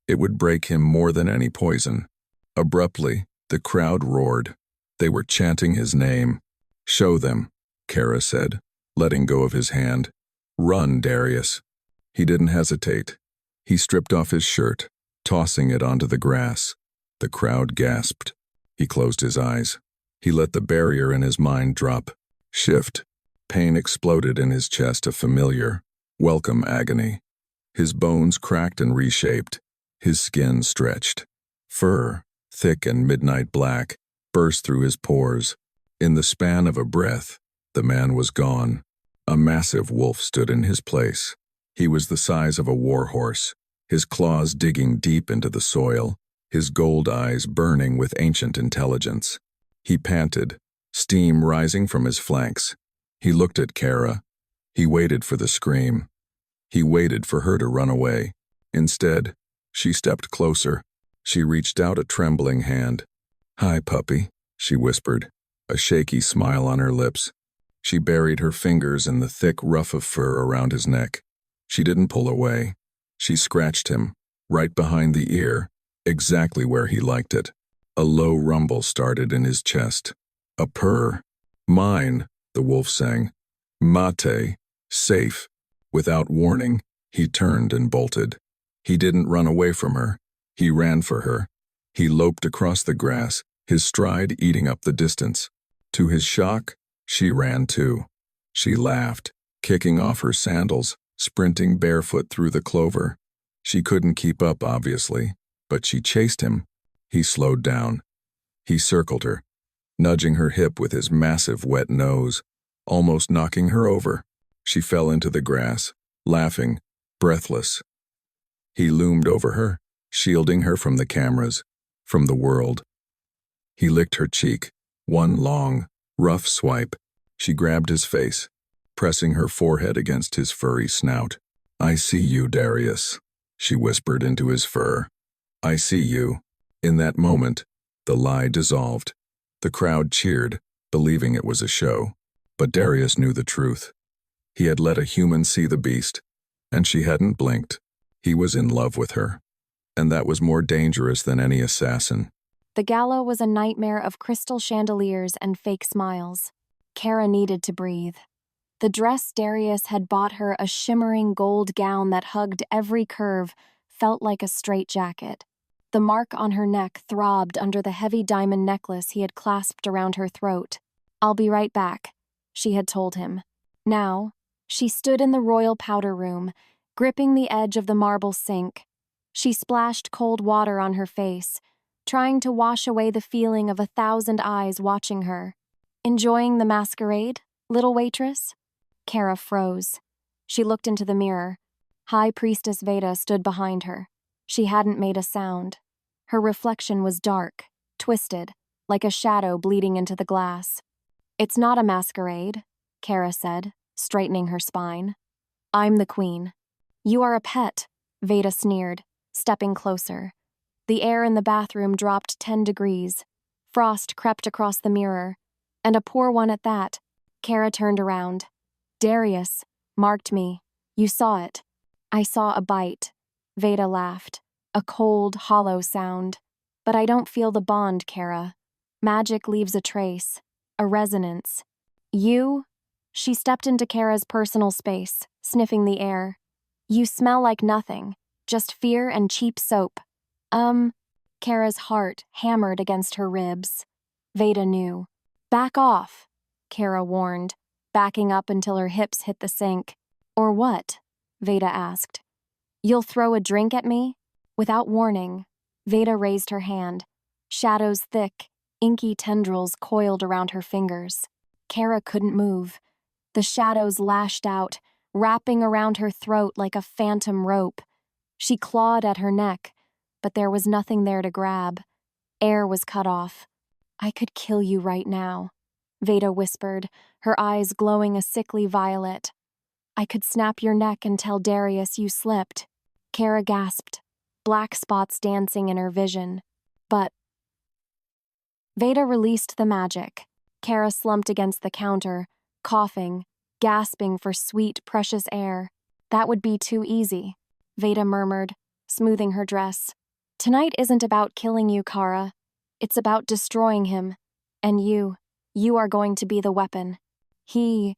it would break him more than any poison. Abruptly, the crowd roared. They were chanting his name. "Show them," Kara said, letting go of his hand. "Run, Darius." He didn't hesitate. He stripped off his shirt, tossing it onto the grass. The crowd gasped. He closed his eyes. He let the barrier in his mind drop. Shift. Pain exploded in his chest, a familiar, welcome agony. His bones cracked and reshaped. His skin stretched. Fur, thick and midnight black, burst through his pores. In the span of a breath, the man was gone. A massive wolf stood in his place. He was the size of a war horse, his claws digging deep into the soil, his gold eyes burning with ancient intelligence. He panted, steam rising from his flanks. He looked at Kara. He waited for the scream. He waited for her to run away. Instead, she stepped closer. She reached out a trembling hand. "Hi, puppy," she whispered, a shaky smile on her lips. She buried her fingers in the thick ruff of fur around his neck. She didn't pull away. She scratched him, right behind the ear, exactly where he liked it. A low rumble started in his chest. A purr. "Mine," the wolf sang. "Mate, safe." Without warning, he turned and bolted. He didn't run away from her. He ran for her. He loped across the grass, his stride eating up the distance. To his shock, she ran too. She laughed, kicking off her sandals, sprinting barefoot through the clover. She couldn't keep up, obviously, but she chased him. He slowed down. He circled her, nudging her hip with his massive wet nose, almost knocking her over. She fell into the grass, laughing, breathless. He loomed over her, shielding her from the cameras, from the world. He licked her cheek, one long, rough swipe. She grabbed his face, pressing her forehead against his furry snout. "I see you, Darius," she whispered into his fur. "I see you." In that moment, the lie dissolved. The crowd cheered, believing it was a show. But Darius knew the truth. He had let a human see the beast, and she hadn't blinked. He was in love with her, and that was more dangerous than any assassin. The gala was a nightmare of crystal chandeliers and fake smiles. Kara needed to breathe. The dress Darius had bought her, a shimmering gold gown that hugged every curve, felt like a straitjacket. The mark on her neck throbbed under the heavy diamond necklace he had clasped around her throat. "I'll be right back," she had told him. Now, she stood in the royal powder room, gripping the edge of the marble sink. She splashed cold water on her face, trying to wash away the feeling of 1,000 eyes watching her. "Enjoying the masquerade, little waitress?" Kara froze. She looked into the mirror. High Priestess Veda stood behind her. She hadn't made a sound. Her reflection was dark, twisted, like a shadow bleeding into the glass. "It's not a masquerade," Kara said, straightening her spine. "I'm the queen." "You are a pet," Veda sneered, stepping closer. The air in the bathroom dropped 10 degrees. Frost crept across the mirror, and a poor one at that. Kara turned around. "Darius marked me. You saw it." "I saw a bite." Veda laughed, a cold, hollow sound. "But I don't feel the bond, Kara. Magic leaves a trace, a resonance. You?" She stepped into Kara's personal space, sniffing the air. "You smell like nothing, just fear and cheap soap." Kara's heart hammered against her ribs. Veda knew. "Back off," Kara warned, backing up until her hips hit the sink. "Or what?" Veda asked. "You'll throw a drink at me?" Without warning, Veda raised her hand. Shadows thick, inky tendrils coiled around her fingers. Kara couldn't move. The shadows lashed out, wrapping around her throat like a phantom rope. She clawed at her neck, but there was nothing there to grab. Air was cut off. "I could kill you right now," Veda whispered, her eyes glowing a sickly violet. "I could snap your neck and tell Darius you slipped." Kara gasped. black spots dancing in her vision. But Veda released the magic. Kara slumped against the counter, coughing, gasping for sweet, precious air. That would be too easy, Veda murmured, smoothing her dress. Tonight isn't about killing you, Kara. It's about destroying him. And you are going to be the weapon. He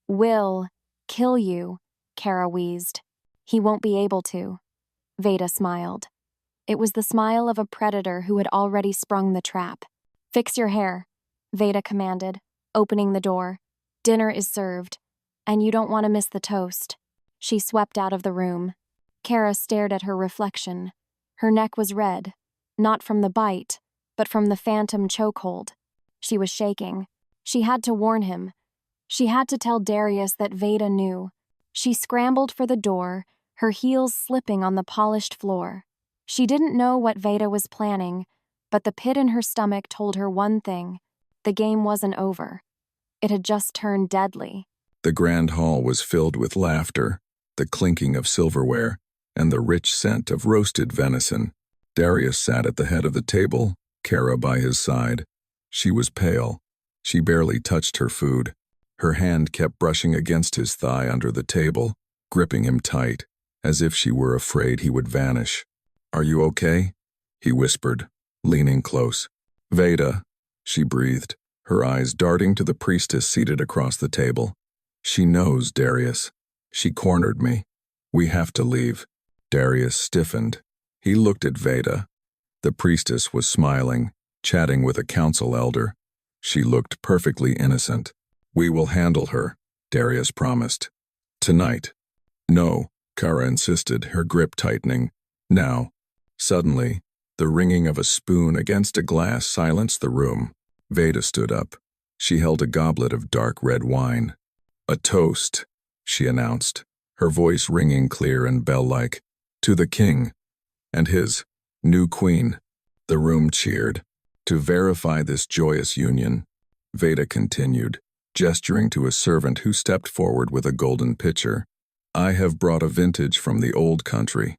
will kill you, Kara wheezed. He won't be able to. Veda smiled. It was the smile of a predator who had already sprung the trap. Fix your hair, Veda commanded, opening the door. Dinner is served, and you don't want to miss the toast. She swept out of the room. Kara stared at her reflection. Her neck was red, not from the bite, but from the phantom chokehold. She was shaking. She had to warn him. She had to tell Darius that Veda knew. She scrambled for the door, her heels slipping on the polished floor. She didn't know what Veda was planning, but the pit in her stomach told her one thing. The game wasn't over. It had just turned deadly. The grand hall was filled with laughter, the clinking of silverware, and the rich scent of roasted venison. Darius sat at the head of the table, Kara by his side. She was pale. She barely touched her food. Her hand kept brushing against his thigh under the table, gripping him tight, as if she were afraid he would vanish. "Are you okay?" he whispered, leaning close. "Veda," she breathed, her eyes darting to the priestess seated across the table. "She knows, Darius. She cornered me. We have to leave." Darius stiffened. He looked at Veda. The priestess was smiling, chatting with a council elder. She looked perfectly innocent. "We will handle her," Darius promised. "Tonight." "No," Kara insisted, her grip tightening. "Now." Suddenly, the ringing of a spoon against a glass silenced the room. Veda stood up. She held a goblet of dark red wine. "A toast," she announced, her voice ringing clear and bell-like. "To the king and his new queen." The room cheered. To verify this joyous union, Veda continued, gesturing to a servant who stepped forward with a golden pitcher. "I have brought a vintage from the old country,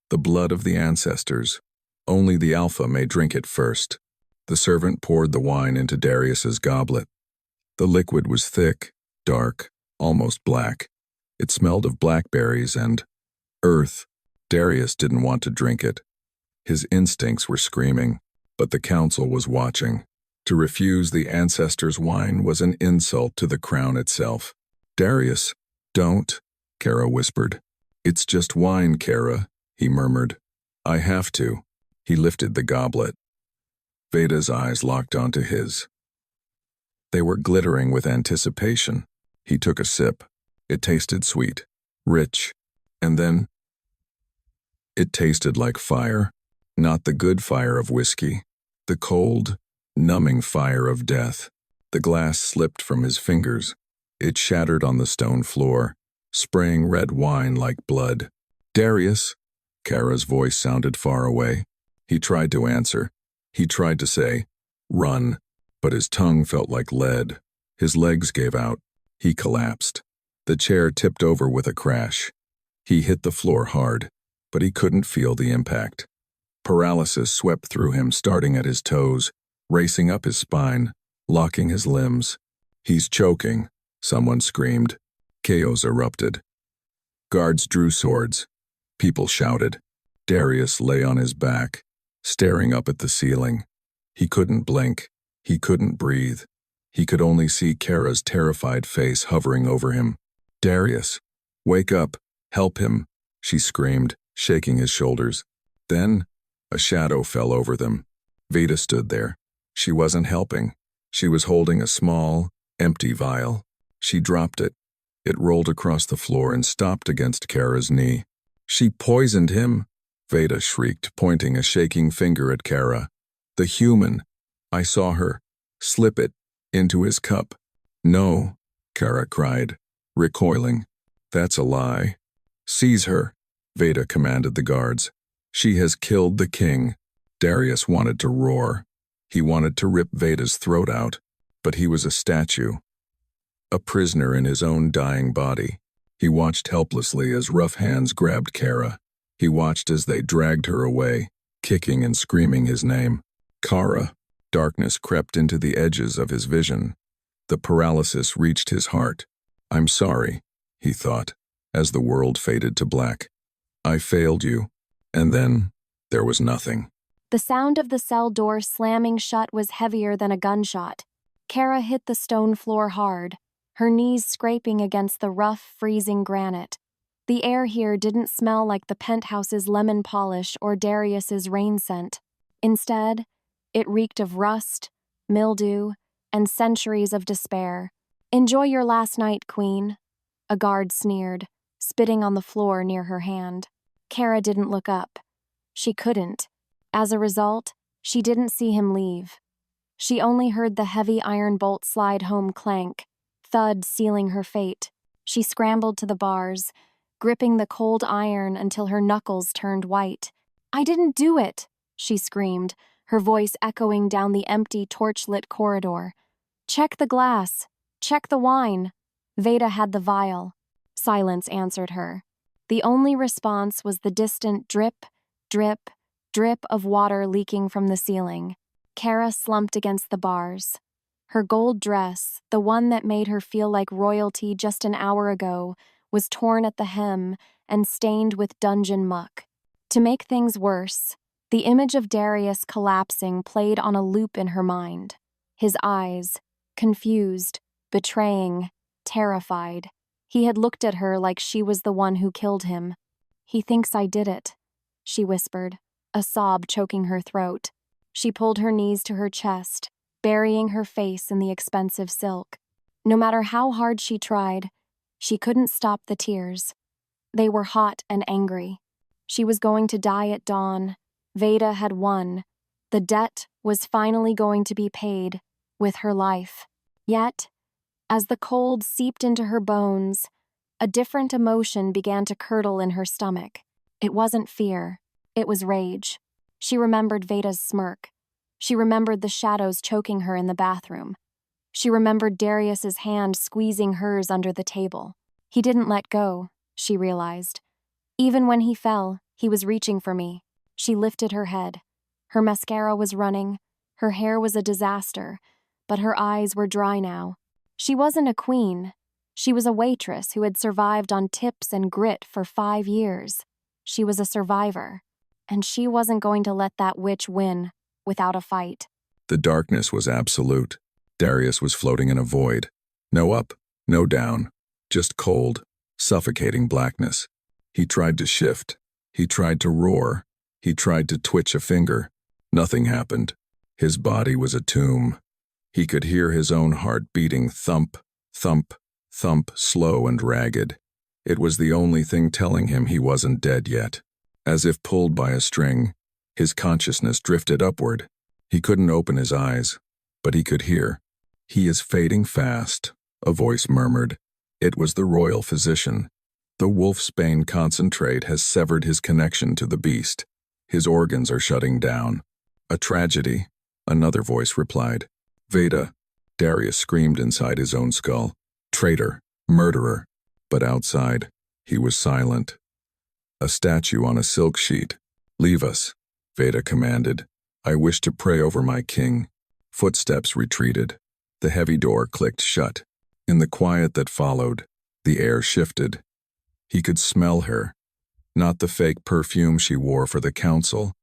the blood of the ancestors. Only the alpha may drink it first." The servant poured the wine into Darius's goblet. The liquid was thick, dark, almost black. It smelled of blackberries and earth. Darius didn't want to drink it. His instincts were screaming, but the council was watching. To refuse the ancestors' wine was an insult to the crown itself. "Darius, don't," Kara whispered. "It's just wine, Kara," he murmured. "I have to." He lifted the goblet. Veda's eyes locked onto his. They were glittering with anticipation. He took a sip. It tasted sweet, rich, and then it tasted like fire. Not the good fire of whiskey, the cold, numbing fire of death. The glass slipped from his fingers. It shattered on the stone floor, spraying red wine like blood. "Darius," Kara's voice sounded far away. He tried to answer. He tried to say, "Run," but his tongue felt like lead. His legs gave out. He collapsed. The chair tipped over with a crash. He hit the floor hard, but he couldn't feel the impact. Paralysis swept through him, starting at his toes, racing up his spine, locking his limbs. "He's choking," someone screamed. Chaos erupted. Guards drew swords. People shouted. Darius lay on his back, staring up at the ceiling. He couldn't blink. He couldn't breathe. He could only see Kara's terrified face hovering over him. "Darius, wake up, help him," she screamed, shaking his shoulders. Then, a shadow fell over them. Veda stood there. She wasn't helping. She was holding a small, empty vial. She dropped it. It rolled across the floor and stopped against Kara's knee. "She poisoned him," Veda shrieked, pointing a shaking finger at Kara. "The human. I saw her. Slip it into his cup." "No," Kara cried, recoiling. "That's a lie." "Seize her," Veda commanded the guards. "She has killed the king." Darius wanted to roar. He wanted to rip Veda's throat out, but he was a statue, a prisoner in his own dying body. He watched helplessly as rough hands grabbed Kara. He watched as they dragged her away, kicking and screaming his name. Kara. Darkness crept into the edges of his vision. The paralysis reached his heart. I'm sorry, he thought, as the world faded to black. I failed you. And then, there was nothing. The sound of the cell door slamming shut was heavier than a gunshot. Kara hit the stone floor hard, her knees scraping against the rough, freezing granite. The air here didn't smell like the penthouse's lemon polish or Darius's rain scent. Instead, it reeked of rust, mildew, and centuries of despair. Enjoy your last night, Queen, a guard sneered, spitting on the floor near her hand. Kara didn't look up. She couldn't. As a result, she didn't see him leave. She only heard the heavy iron bolt slide home clank, thud sealing her fate. She scrambled to the bars, gripping the cold iron until her knuckles turned white. I didn't do it, she screamed, her voice echoing down the empty torchlit corridor. Check the glass. Check the wine. Veda had the vial. Silence answered her. The only response was the distant drip, drip, drip of water leaking from the ceiling. Kara slumped against the bars. Her gold dress, the one that made her feel like royalty just an hour ago, was torn at the hem and stained with dungeon muck. To make things worse, the image of Darius collapsing played on a loop in her mind. His eyes, confused, betraying, terrified. He had looked at her like she was the one who killed him. He thinks I did it, she whispered, a sob choking her throat. She pulled her knees to her chest, burying her face in the expensive silk. No matter how hard she tried, she couldn't stop the tears. They were hot and angry. She was going to die at dawn. Veda had won. The debt was finally going to be paid with her life. Yet, as the cold seeped into her bones, a different emotion began to curdle in her stomach. It wasn't fear. It was rage. She remembered Veda's smirk. She remembered the shadows choking her in the bathroom. She remembered Darius's hand squeezing hers under the table. He didn't let go, she realized. Even when he fell, he was reaching for me. She lifted her head. Her mascara was running. Her hair was a disaster, but her eyes were dry now. She wasn't a queen. She was a waitress who had survived on tips and grit for 5 years. She was a survivor, and she wasn't going to let that witch win without a fight. The darkness was absolute. Darius was floating in a void. No up, no down. Just cold, suffocating blackness. He tried to shift. He tried to roar. He tried to twitch a finger. Nothing happened. His body was a tomb. He could hear his own heart beating thump, thump, thump, slow and ragged. It was the only thing telling him he wasn't dead yet. As if pulled by a string, his consciousness drifted upward. He couldn't open his eyes, but he could hear. He is fading fast, a voice murmured. It was the royal physician. The wolfsbane concentrate has severed his connection to the beast. His organs are shutting down. A tragedy, another voice replied. Veda, Darius screamed inside his own skull. Traitor, murderer. But outside, he was silent. A statue on a silk sheet. Leave us, Veda commanded. I wish to pray over my king. Footsteps retreated. The heavy door clicked shut. In the quiet that followed, the air shifted. He could smell her. Not the fake perfume she wore for the council,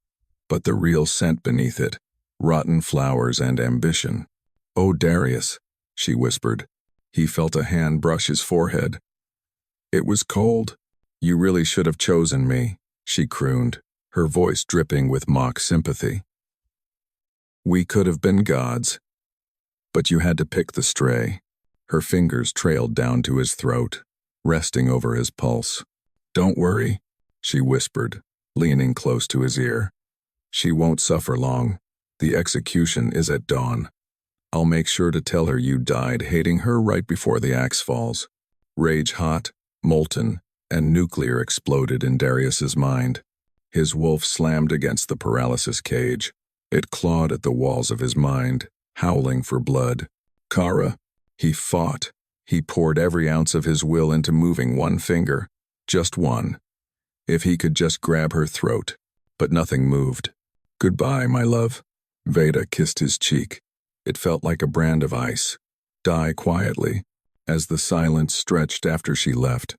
but the real scent beneath it, rotten flowers and ambition. Oh, Darius, she whispered. He felt a hand brush his forehead. It was cold. You really should have chosen me, she crooned, her voice dripping with mock sympathy. We could have been gods, but you had to pick the stray. Her fingers trailed down to his throat, resting over his pulse. Don't worry, she whispered, leaning close to his ear. She won't suffer long. The execution is at dawn. I'll make sure to tell her you died hating her right before the axe falls. Rage hot, molten, and nuclear exploded in Darius's mind. His wolf slammed against the paralysis cage. It clawed at the walls of his mind, howling for blood. Kara, he fought. He poured every ounce of his will into moving one finger. Just one. If he could just grab her throat. But nothing moved. "Goodbye, my love." Veda kissed his cheek. It felt like a brand of ice. Die quietly. As the silence stretched after she left,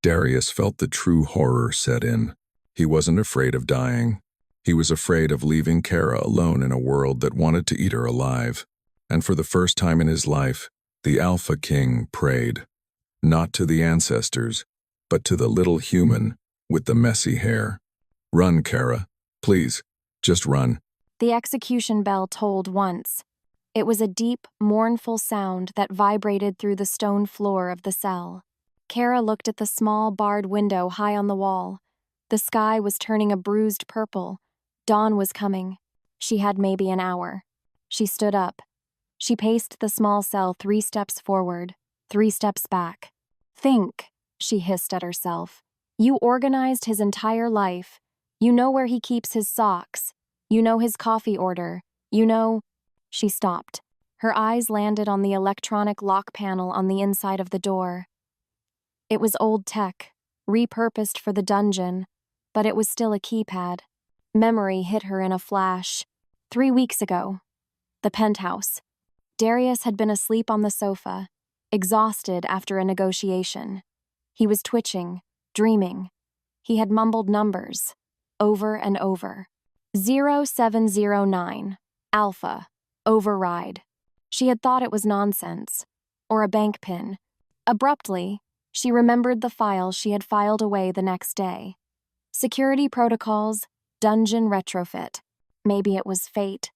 Darius felt the true horror set in. He wasn't afraid of dying. He was afraid of leaving Kara alone in a world that wanted to eat her alive. And for the first time in his life, the Alpha King prayed. Not to the ancestors, but to the little human with the messy hair. "Run, Kara. Please, just run." The execution bell tolled once. It was a deep, mournful sound that vibrated through the stone floor of the cell. Kara looked at the small, barred window high on the wall. The sky was turning a bruised purple. Dawn was coming. She had maybe an hour. She stood up. She paced the small cell 3 steps forward, 3 steps back. "Think," she hissed at herself. "You organized his entire life. You know where he keeps his socks. You know his coffee order. You know—" She stopped. Her eyes landed on the electronic lock panel on the inside of the door. It was old tech, repurposed for the dungeon, but it was still a keypad. Memory hit her in a flash. 3 weeks ago. The penthouse. Darius had been asleep on the sofa, exhausted after a negotiation. He was twitching, dreaming. He had mumbled numbers, over and over. 0709, Alpha, override. She had thought it was nonsense, or a bank pin. Abruptly, she remembered the file she had filed away the next day. Security protocols, dungeon retrofit. Maybe it was fate.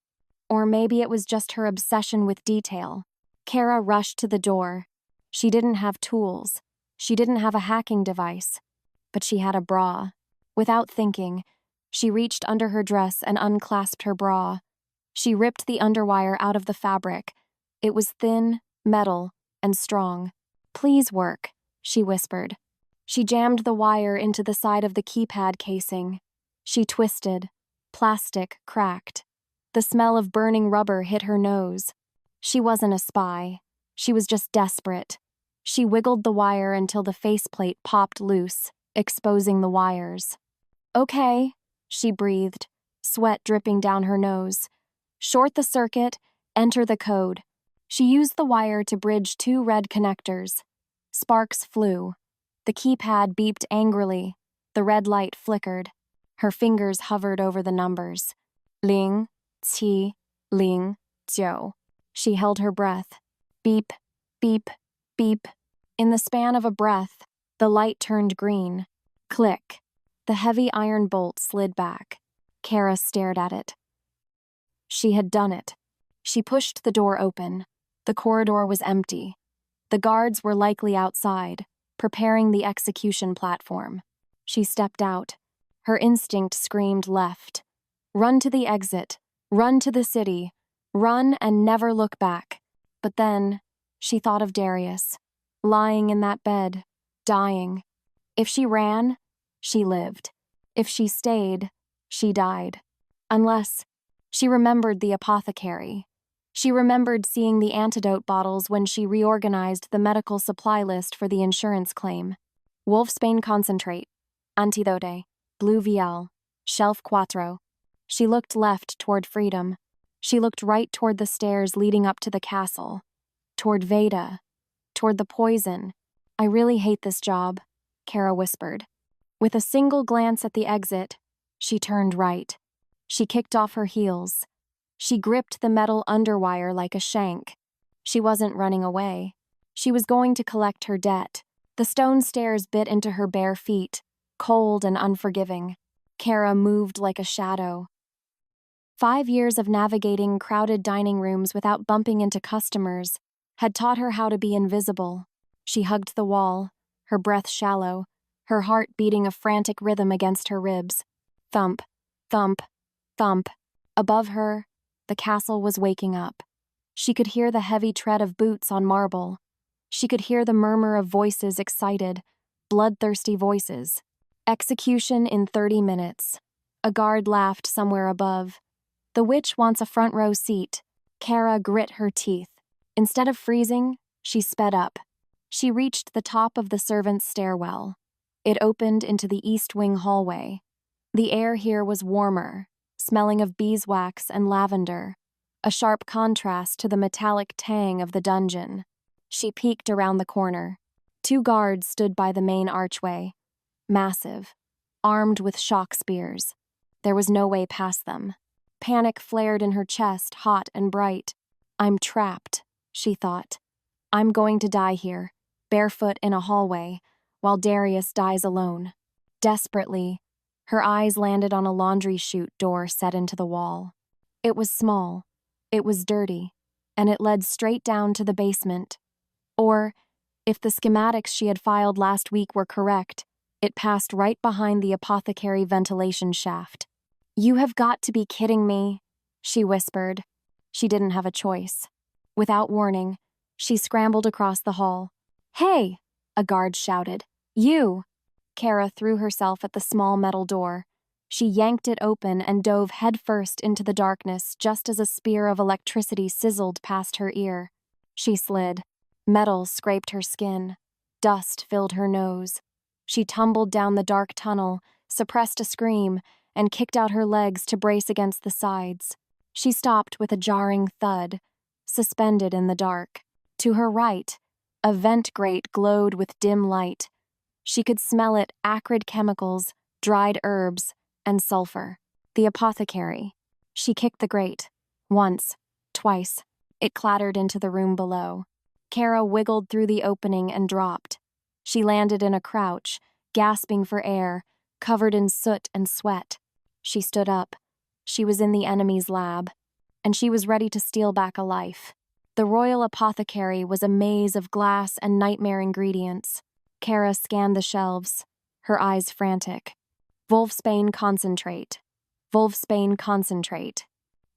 Or maybe it was just her obsession with detail. Kara rushed to the door. She didn't have tools. She didn't have a hacking device. But she had a bra. Without thinking, she reached under her dress and unclasped her bra. She ripped the underwire out of the fabric. It was thin, metal, and strong. "Please work," she whispered. She jammed the wire into the side of the keypad casing. She twisted. Plastic cracked. The smell of burning rubber hit her nose. She wasn't a spy. She was just desperate. She wiggled the wire until the faceplate popped loose, exposing the wires. "Okay," she breathed, sweat dripping down her nose. "Short the circuit, enter the code." She used the wire to bridge 2 red connectors. Sparks flew. The keypad beeped angrily. The red light flickered. Her fingers hovered over the numbers. Ling, Qi, Ling, Jiu. She held her breath. Beep, beep, beep. In the span of a breath, the light turned green. Click. The heavy iron bolt slid back. Kara stared at it. She had done it. She pushed the door open. The corridor was empty. The guards were likely outside, preparing the execution platform. She stepped out. Her instinct screamed left. Run to the exit. Run to the city. Run and never look back. But then, she thought of Darius, lying in that bed, dying. If she ran, she lived. If she stayed, she died. Unless, she remembered the apothecary. She remembered seeing the antidote bottles when she reorganized the medical supply list for the insurance claim. Wolfsbane concentrate, antidote, blue vial, shelf quattro. She looked left toward freedom. She looked right toward the stairs leading up to the castle. Toward Veda. Toward the poison. "I really hate this job," Kara whispered. With a single glance at the exit, she turned right. She kicked off her heels. She gripped the metal underwire like a shank. She wasn't running away. She was going to collect her debt. The stone stairs bit into her bare feet, cold and unforgiving. Kara moved like a shadow. 5 years of navigating crowded dining rooms without bumping into customers had taught her how to be invisible. She hugged the wall, her breath shallow, her heart beating a frantic rhythm against her ribs. Thump, thump, thump. Above her, the castle was waking up. She could hear the heavy tread of boots on marble. She could hear the murmur of voices, excited, bloodthirsty voices. Execution in 30 minutes. A guard laughed somewhere above. The witch wants a front row seat. Kara grit her teeth. Instead of freezing, she sped up. She reached the top of the servants' stairwell. It opened into the east wing hallway. The air here was warmer, smelling of beeswax and lavender, a sharp contrast to the metallic tang of the dungeon. She peeked around the corner. 2 guards stood by the main archway, massive, armed with shock spears. There was no way past them. Panic flared in her chest, hot and bright. I'm trapped, she thought. I'm going to die here, barefoot in a hallway, while Darius dies alone. Desperately, her eyes landed on a laundry chute door set into the wall. It was small, it was dirty, and it led straight down to the basement. Or, if the schematics she had filed last week were correct, it passed right behind the apothecary ventilation shaft. You have got to be kidding me, she whispered. She didn't have a choice. Without warning, she scrambled across the hall. Hey, a guard shouted. You! Kara threw herself at the small metal door. She yanked it open and dove headfirst into the darkness just as a spear of electricity sizzled past her ear. She slid. Metal scraped her skin. Dust filled her nose. She tumbled down the dark tunnel, suppressed a scream, and kicked out her legs to brace against the sides. She stopped with a jarring thud, suspended in the dark. To her right, a vent grate glowed with dim light. She could smell it: acrid chemicals, dried herbs, and sulfur. The apothecary. She kicked the grate. Once, twice. It clattered into the room below. Kara wiggled through the opening and dropped. She landed in a crouch, gasping for air, covered in soot and sweat. She stood up. She was in the enemy's lab, and she was ready to steal back a life. The royal apothecary was a maze of glass and nightmare ingredients. Kara scanned the shelves, her eyes frantic. Wolfsbane concentrate. Wolfsbane concentrate.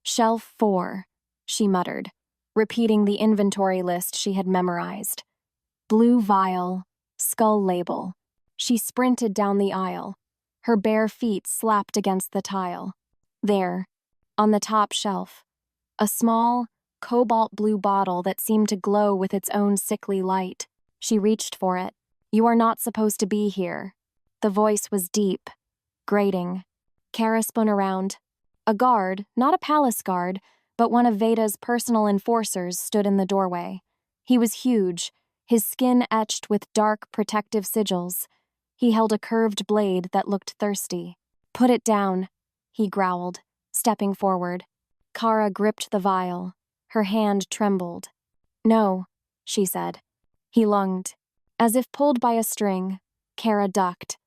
Shelf 4, she muttered, repeating the inventory list she had memorized. Blue vial, skull label. She sprinted down the aisle. Her bare feet slapped against the tile. There, on the top shelf, a small, cobalt blue bottle that seemed to glow with its own sickly light. She reached for it. You are not supposed to be here. The voice was deep, grating. Kara spun around. A guard, not a palace guard, but one of Veda's personal enforcers, stood in the doorway. He was huge, his skin etched with dark, protective sigils. He held a curved blade that looked thirsty. Put it down, he growled, stepping forward. Kara gripped the vial. Her hand trembled. No, she said. He lunged. As if pulled by a string, Kara ducked.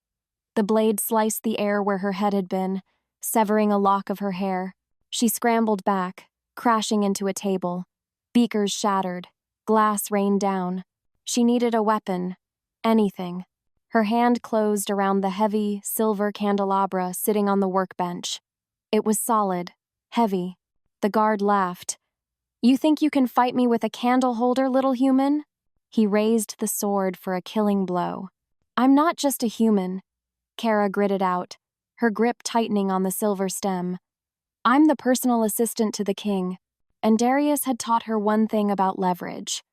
The blade sliced the air where her head had been, severing a lock of her hair. She scrambled back, crashing into a table. Beakers shattered. Glass rained down. She needed a weapon. Anything. Her hand closed around the heavy, silver candelabra sitting on the workbench. It was solid, heavy. The guard laughed. You think you can fight me with a candle holder, little human? He raised the sword for a killing blow. I'm not just a human, Kara gritted out, her grip tightening on the silver stem. I'm the personal assistant to the king, and Darius had taught her one thing about leverage.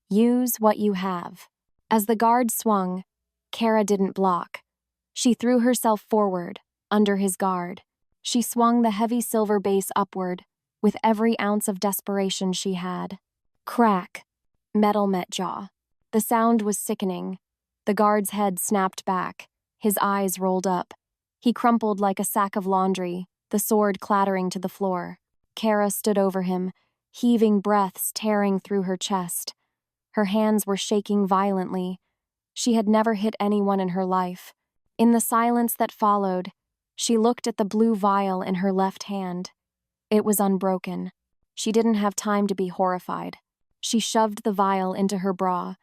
Use what you have. As the guard swung, Kara didn't block. She threw herself forward, under his guard. She swung the heavy silver base upward, with every ounce of desperation she had. Crack. Metal met jaw. The sound was sickening. The guard's head snapped back. His eyes rolled up. He crumpled like a sack of laundry, the sword clattering to the floor. Kara stood over him, heaving breaths tearing through her chest. Her hands were shaking violently. She had never hit anyone in her life. In the silence that followed, she looked at the blue vial in her left hand. It was unbroken. She didn't have time to be horrified. She shoved the vial into her bra.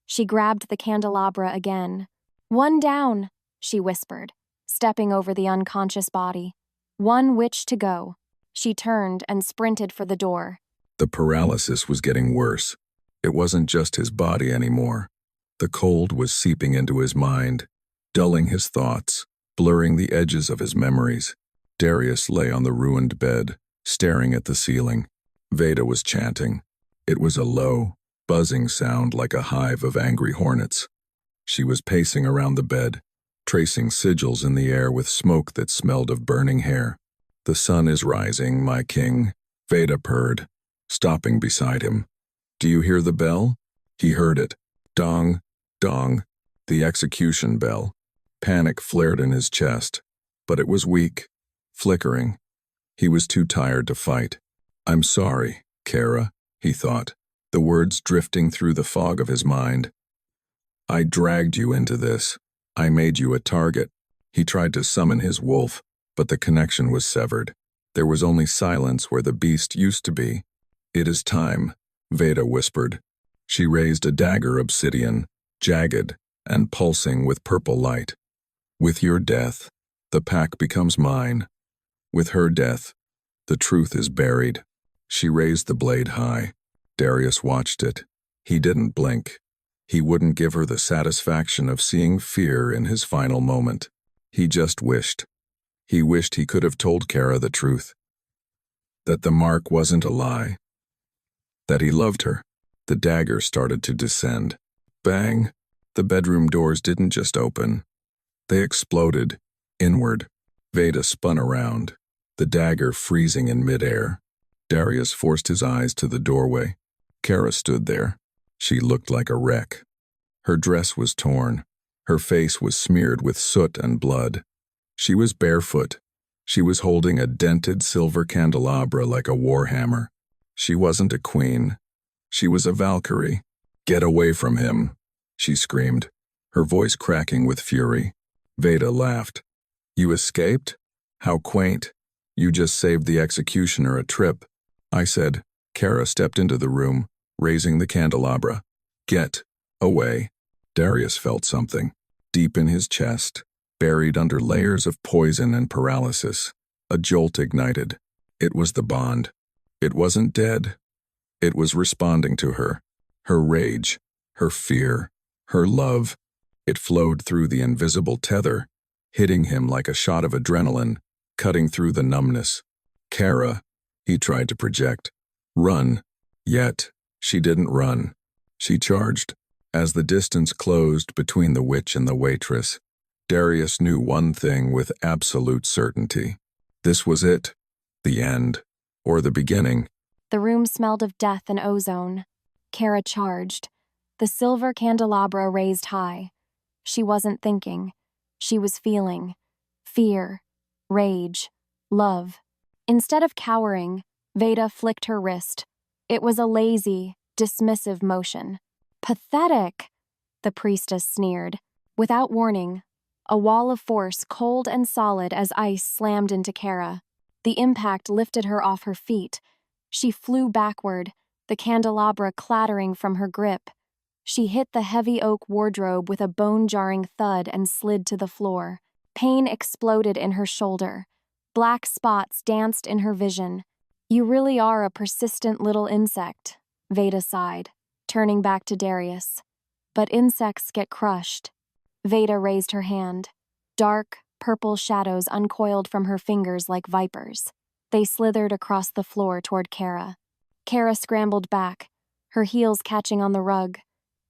She grabbed the candelabra again. One down, she whispered, stepping over the unconscious body. One witch to go. She turned and sprinted for the door. The paralysis was getting worse. It wasn't just his body anymore. The cold was seeping into his mind, dulling his thoughts, blurring the edges of his memories. Darius lay on the ruined bed, staring at the ceiling. Veda was chanting. It was a low, buzzing sound like a hive of angry hornets. She was pacing around the bed, tracing sigils in the air with smoke that smelled of burning hair. "The sun is rising, my king," Veda purred, stopping beside him. "Do you hear the bell?" He heard it. Dong, dong, the execution bell. Panic flared in his chest, but it was weak, flickering. He was too tired to fight. "I'm sorry, Kara," he thought, the words drifting through the fog of his mind. "I dragged you into this. I made you a target." He tried to summon his wolf, but the connection was severed. There was only silence where the beast used to be. "It is time," Veda whispered. She raised a dagger obsidian, jagged and pulsing with purple light. "With your death, the pack becomes mine. With her death, the truth is buried." She raised the blade high. Darius watched it. He didn't blink. He wouldn't give her the satisfaction of seeing fear in his final moment. He just wished. He wished he could have told Kara the truth. That the mark wasn't a lie. That he loved her. The dagger started to descend. Bang! The bedroom doors didn't just open. They exploded, inward. Veda spun around, the dagger freezing in midair. Darius forced his eyes to the doorway. Kara stood there. She looked like a wreck. Her dress was torn. Her face was smeared with soot and blood. She was barefoot. She was holding a dented silver candelabra like a warhammer. She wasn't a queen. She was a Valkyrie. "Get away from him," she screamed, her voice cracking with fury. Veda laughed. "You escaped? How quaint. You just saved the executioner a trip." I said. Kara stepped into the room, raising the candelabra. "Get away." Darius felt something, deep in his chest, buried under layers of poison and paralysis. A jolt ignited. It was the bond. It wasn't dead. It was responding to her. Her rage, her fear, her love. It flowed through the invisible tether, hitting him like a shot of adrenaline, cutting through the numbness. "Kara," he tried to project. "Run." Yet, she didn't run. She charged. As the distance closed between the witch and the waitress, Darius knew one thing with absolute certainty. This was it. The end. Or the beginning. The room smelled of death and ozone. Kara charged, the silver candelabra raised high. She wasn't thinking. She was feeling. Fear, rage, love. Instead of cowering, Veda flicked her wrist. It was a lazy, dismissive motion. "Pathetic," the priestess sneered. Without warning, a wall of force cold and solid as ice slammed into Kara. The impact lifted her off her feet. She flew backward, the candelabra clattering from her grip. She hit the heavy oak wardrobe with a bone-jarring thud and slid to the floor. Pain exploded in her shoulder. Black spots danced in her vision. "You really are a persistent little insect," Veda sighed, turning back to Darius. "But insects get crushed." Veda raised her hand. Dark, purple shadows uncoiled from her fingers like vipers. They slithered across the floor toward Kara. Kara scrambled back, her heels catching on the rug.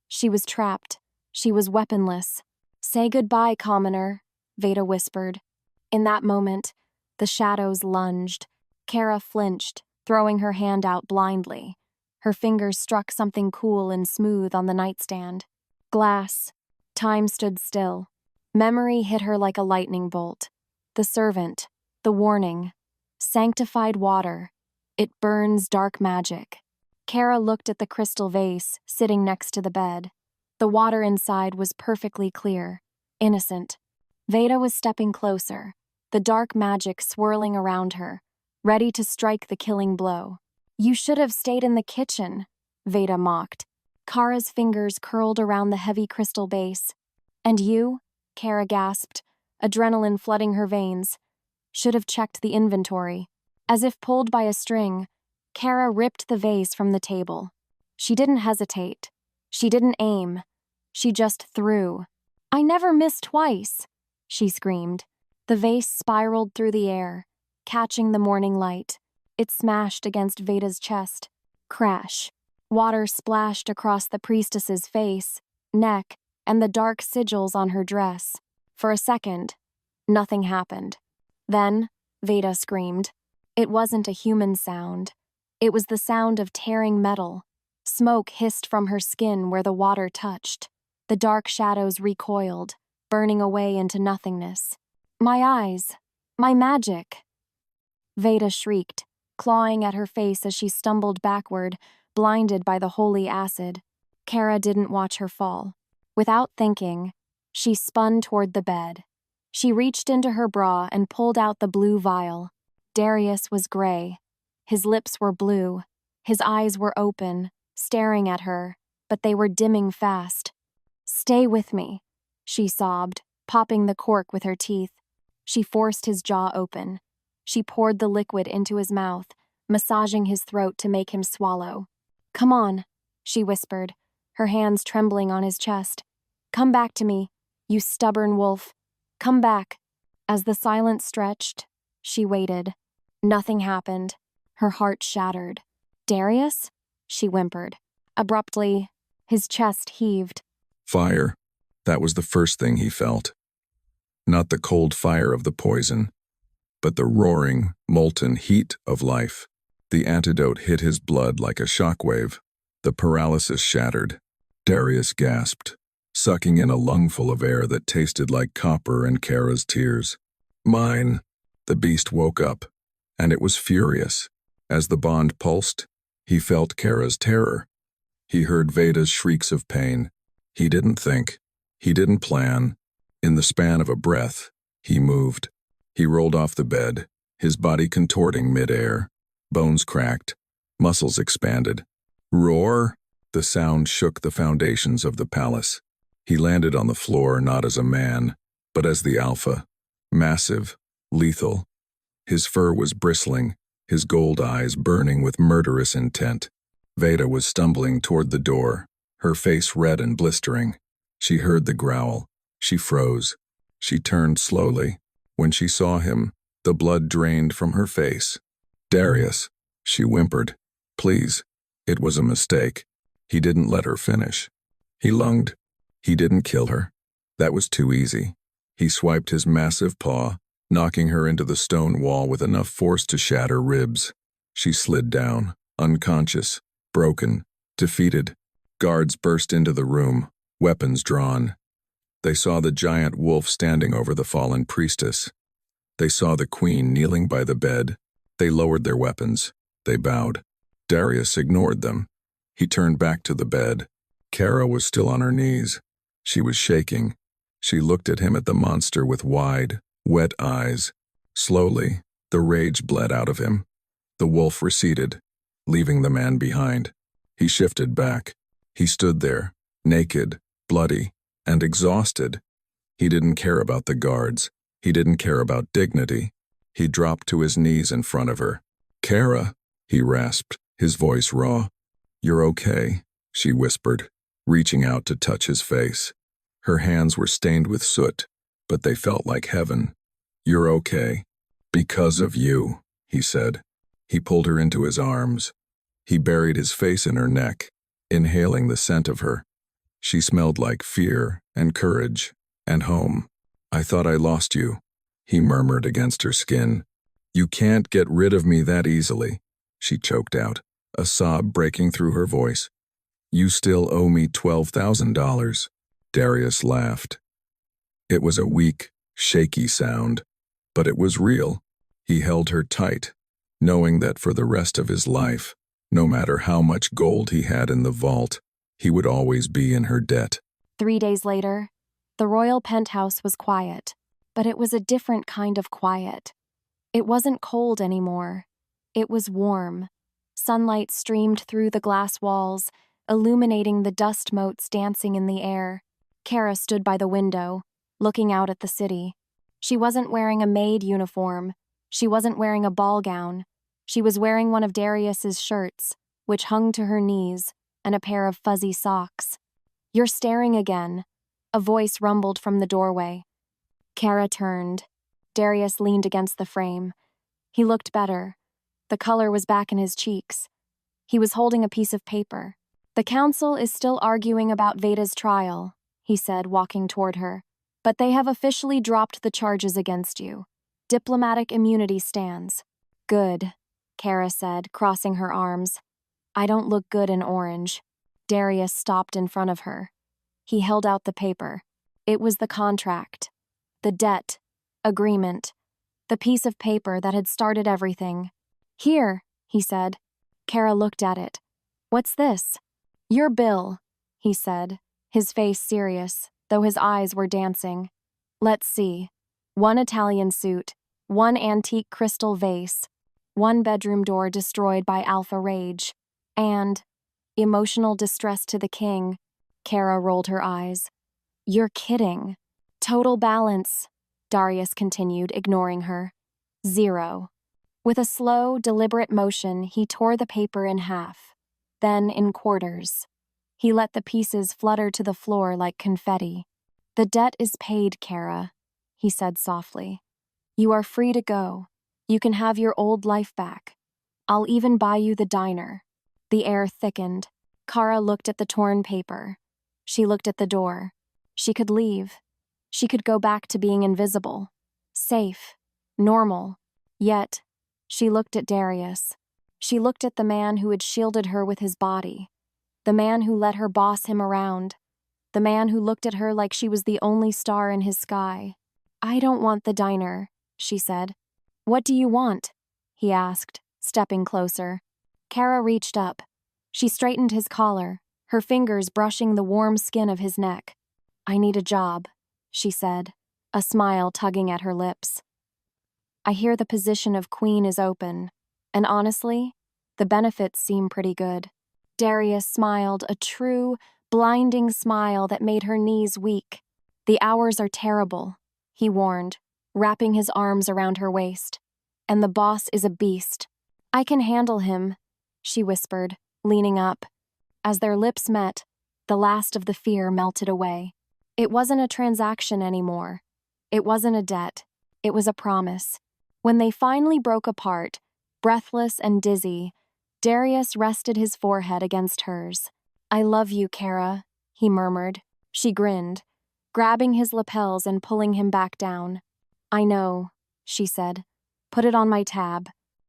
She was trapped. She was weaponless. "Say goodbye, commoner," Veda whispered. In that moment, the shadows lunged. Kara flinched, throwing her hand out blindly. Her fingers struck something cool and smooth on the nightstand. Glass. Time stood still. Memory hit her like a lightning bolt. The servant. The warning. Sanctified water. It burns dark magic. Kara looked at the crystal vase sitting next to the bed. The water inside was perfectly clear, innocent. Veda was stepping closer, the dark magic swirling around her, ready to strike the killing blow. "You should have stayed in the kitchen," Veda mocked. Kara's fingers curled around the heavy crystal base. "And you?" Kara gasped, adrenaline flooding her veins. "Should have checked the inventory." As if pulled by a string, Kara ripped the vase from the table. She didn't hesitate. She didn't aim. She just threw. "I never miss twice," she screamed. The vase spiraled through the air, catching the morning light. It smashed against Veda's chest. Crash. Water splashed across the priestess's face, neck, and the dark sigils on her dress. For a second, nothing happened. Then, Veda screamed. It wasn't a human sound. It was the sound of tearing metal. Smoke hissed from her skin where the water touched. The dark shadows recoiled, burning away into nothingness. My eyes! My magic! Veda shrieked, clawing at her face as she stumbled backward, blinded by the holy acid. Kara didn't watch her fall. Without thinking, she spun toward the bed. She reached into her bra and pulled out the blue vial. Darius was gray. His lips were blue. His eyes were open, staring at her, but they were dimming fast. "Stay with me," she sobbed, popping the cork with her teeth. She forced his jaw open. She poured the liquid into his mouth, massaging his throat to make him swallow. "Come on," she whispered, her hands trembling on his chest. "Come back to me, you stubborn wolf. Come back." As the silence stretched, she waited. Nothing happened. Her heart shattered. "Darius?" she whimpered. Abruptly, his chest heaved. Fire. That was the first thing he felt. Not the cold fire of the poison, but the roaring, molten heat of life. The antidote hit his blood like a shockwave. The paralysis shattered. Darius gasped, sucking in a lungful of air that tasted like copper and Kara's tears. "Mine!" The beast woke up, and it was furious. As the bond pulsed, he felt Kara's terror. He heard Veda's shrieks of pain. He didn't think. He didn't plan. In the span of a breath, he moved. He rolled off the bed, his body contorting mid-air. Bones cracked, muscles expanded. Roar! The sound shook the foundations of the palace. He landed on the floor not as a man, but as the Alpha. Massive, lethal. His fur was bristling, his gold eyes burning with murderous intent. Veda was stumbling toward the door, her face red and blistering. She heard the growl. She froze. She turned slowly. When she saw him, the blood drained from her face. "Darius," she whimpered. "Please." It was a mistake. He didn't let her finish. He lunged. He didn't kill her. That was too easy. He swiped his massive paw, knocking her into the stone wall with enough force to shatter ribs. She slid down, unconscious, broken, defeated. Guards burst into the room, weapons drawn. They saw the giant wolf standing over the fallen priestess. They saw the queen kneeling by the bed. They lowered their weapons. They bowed. Darius ignored them. He turned back to the bed. Kara was still on her knees. She was shaking. She looked at him, at the monster, with wide, wet eyes. Slowly, the rage bled out of him. The wolf receded, leaving the man behind. He shifted back. He stood there, naked, bloody, and exhausted. He didn't care about the guards. He didn't care about dignity. He dropped to his knees in front of her. "Kara," he rasped, his voice raw. "You're okay," she whispered, reaching out to touch his face. Her hands were stained with soot, but they felt like heaven. "You're okay. Because of you," he said. He pulled her into his arms. He buried his face in her neck, inhaling the scent of her. She smelled like fear and courage and home. "I thought I lost you," he murmured against her skin. "You can't get rid of me that easily," she choked out, a sob breaking through her voice. "You still owe me $12,000. Darius laughed. It was a weak, shaky sound, but it was real. He held her tight, knowing that for the rest of his life, no matter how much gold he had in the vault, he would always be in her debt. 3 days later, the royal penthouse was quiet, but it was a different kind of quiet. It wasn't cold anymore. It was warm. Sunlight streamed through the glass walls, illuminating the dust motes dancing in the air. Kara stood by the window, looking out at the city. She wasn't wearing a maid uniform. She wasn't wearing a ball gown. She was wearing one of Darius's shirts, which hung to her knees, and a pair of fuzzy socks. "You're staring again," a voice rumbled from the doorway. Kara turned. Darius leaned against the frame. He looked better. The color was back in his cheeks. He was holding a piece of paper. "The council is still arguing about Veda's trial," he said, walking toward her. But they have officially dropped the charges against you. Diplomatic immunity stands. Good, Kara said, crossing her arms. I don't look good in orange. Darius stopped in front of her. He held out the paper. It was the contract. The debt. Agreement. The piece of paper that had started everything. Here, he said. Kara looked at it. What's this? Your bill, he said, his face serious, though his eyes were dancing. Let's see. 1 Italian suit, 1 antique crystal vase, 1 bedroom door destroyed by alpha rage, and emotional distress to the king. Kara rolled her eyes. You're kidding. Total balance, Darius continued, ignoring her. 0. With a slow, deliberate motion, he tore the paper in half, then in quarters. He let the pieces flutter to the floor like confetti. The debt is paid, Kara, he said softly. You are free to go. You can have your old life back. I'll even buy you the diner. The air thickened. Kara looked at the torn paper. She looked at the door. She could leave. She could go back to being invisible. Safe. Normal. Yet, she looked at Darius. She looked at the man who had shielded her with his body. The man who let her boss him around. The man who looked at her like she was the only star in his sky. I don't want the diner, she said. What do you want? He asked, stepping closer. Kara reached up. She straightened his collar, her fingers brushing the warm skin of his neck. I need a job, she said, a smile tugging at her lips. I hear the position of queen is open, and honestly, the benefits seem pretty good. Darius smiled, a true, blinding smile that made her knees weak. The hours are terrible, he warned, wrapping his arms around her waist. And the boss is a beast. I can handle him, she whispered, leaning up. As their lips met, the last of the fear melted away. It wasn't a transaction anymore. It wasn't a debt. It was a promise. When they finally broke apart, breathless and dizzy, Darius rested his forehead against hers. I love you, Kara, he murmured. She grinned, grabbing his lapels and pulling him back down. I know, she said. Put it on my tab.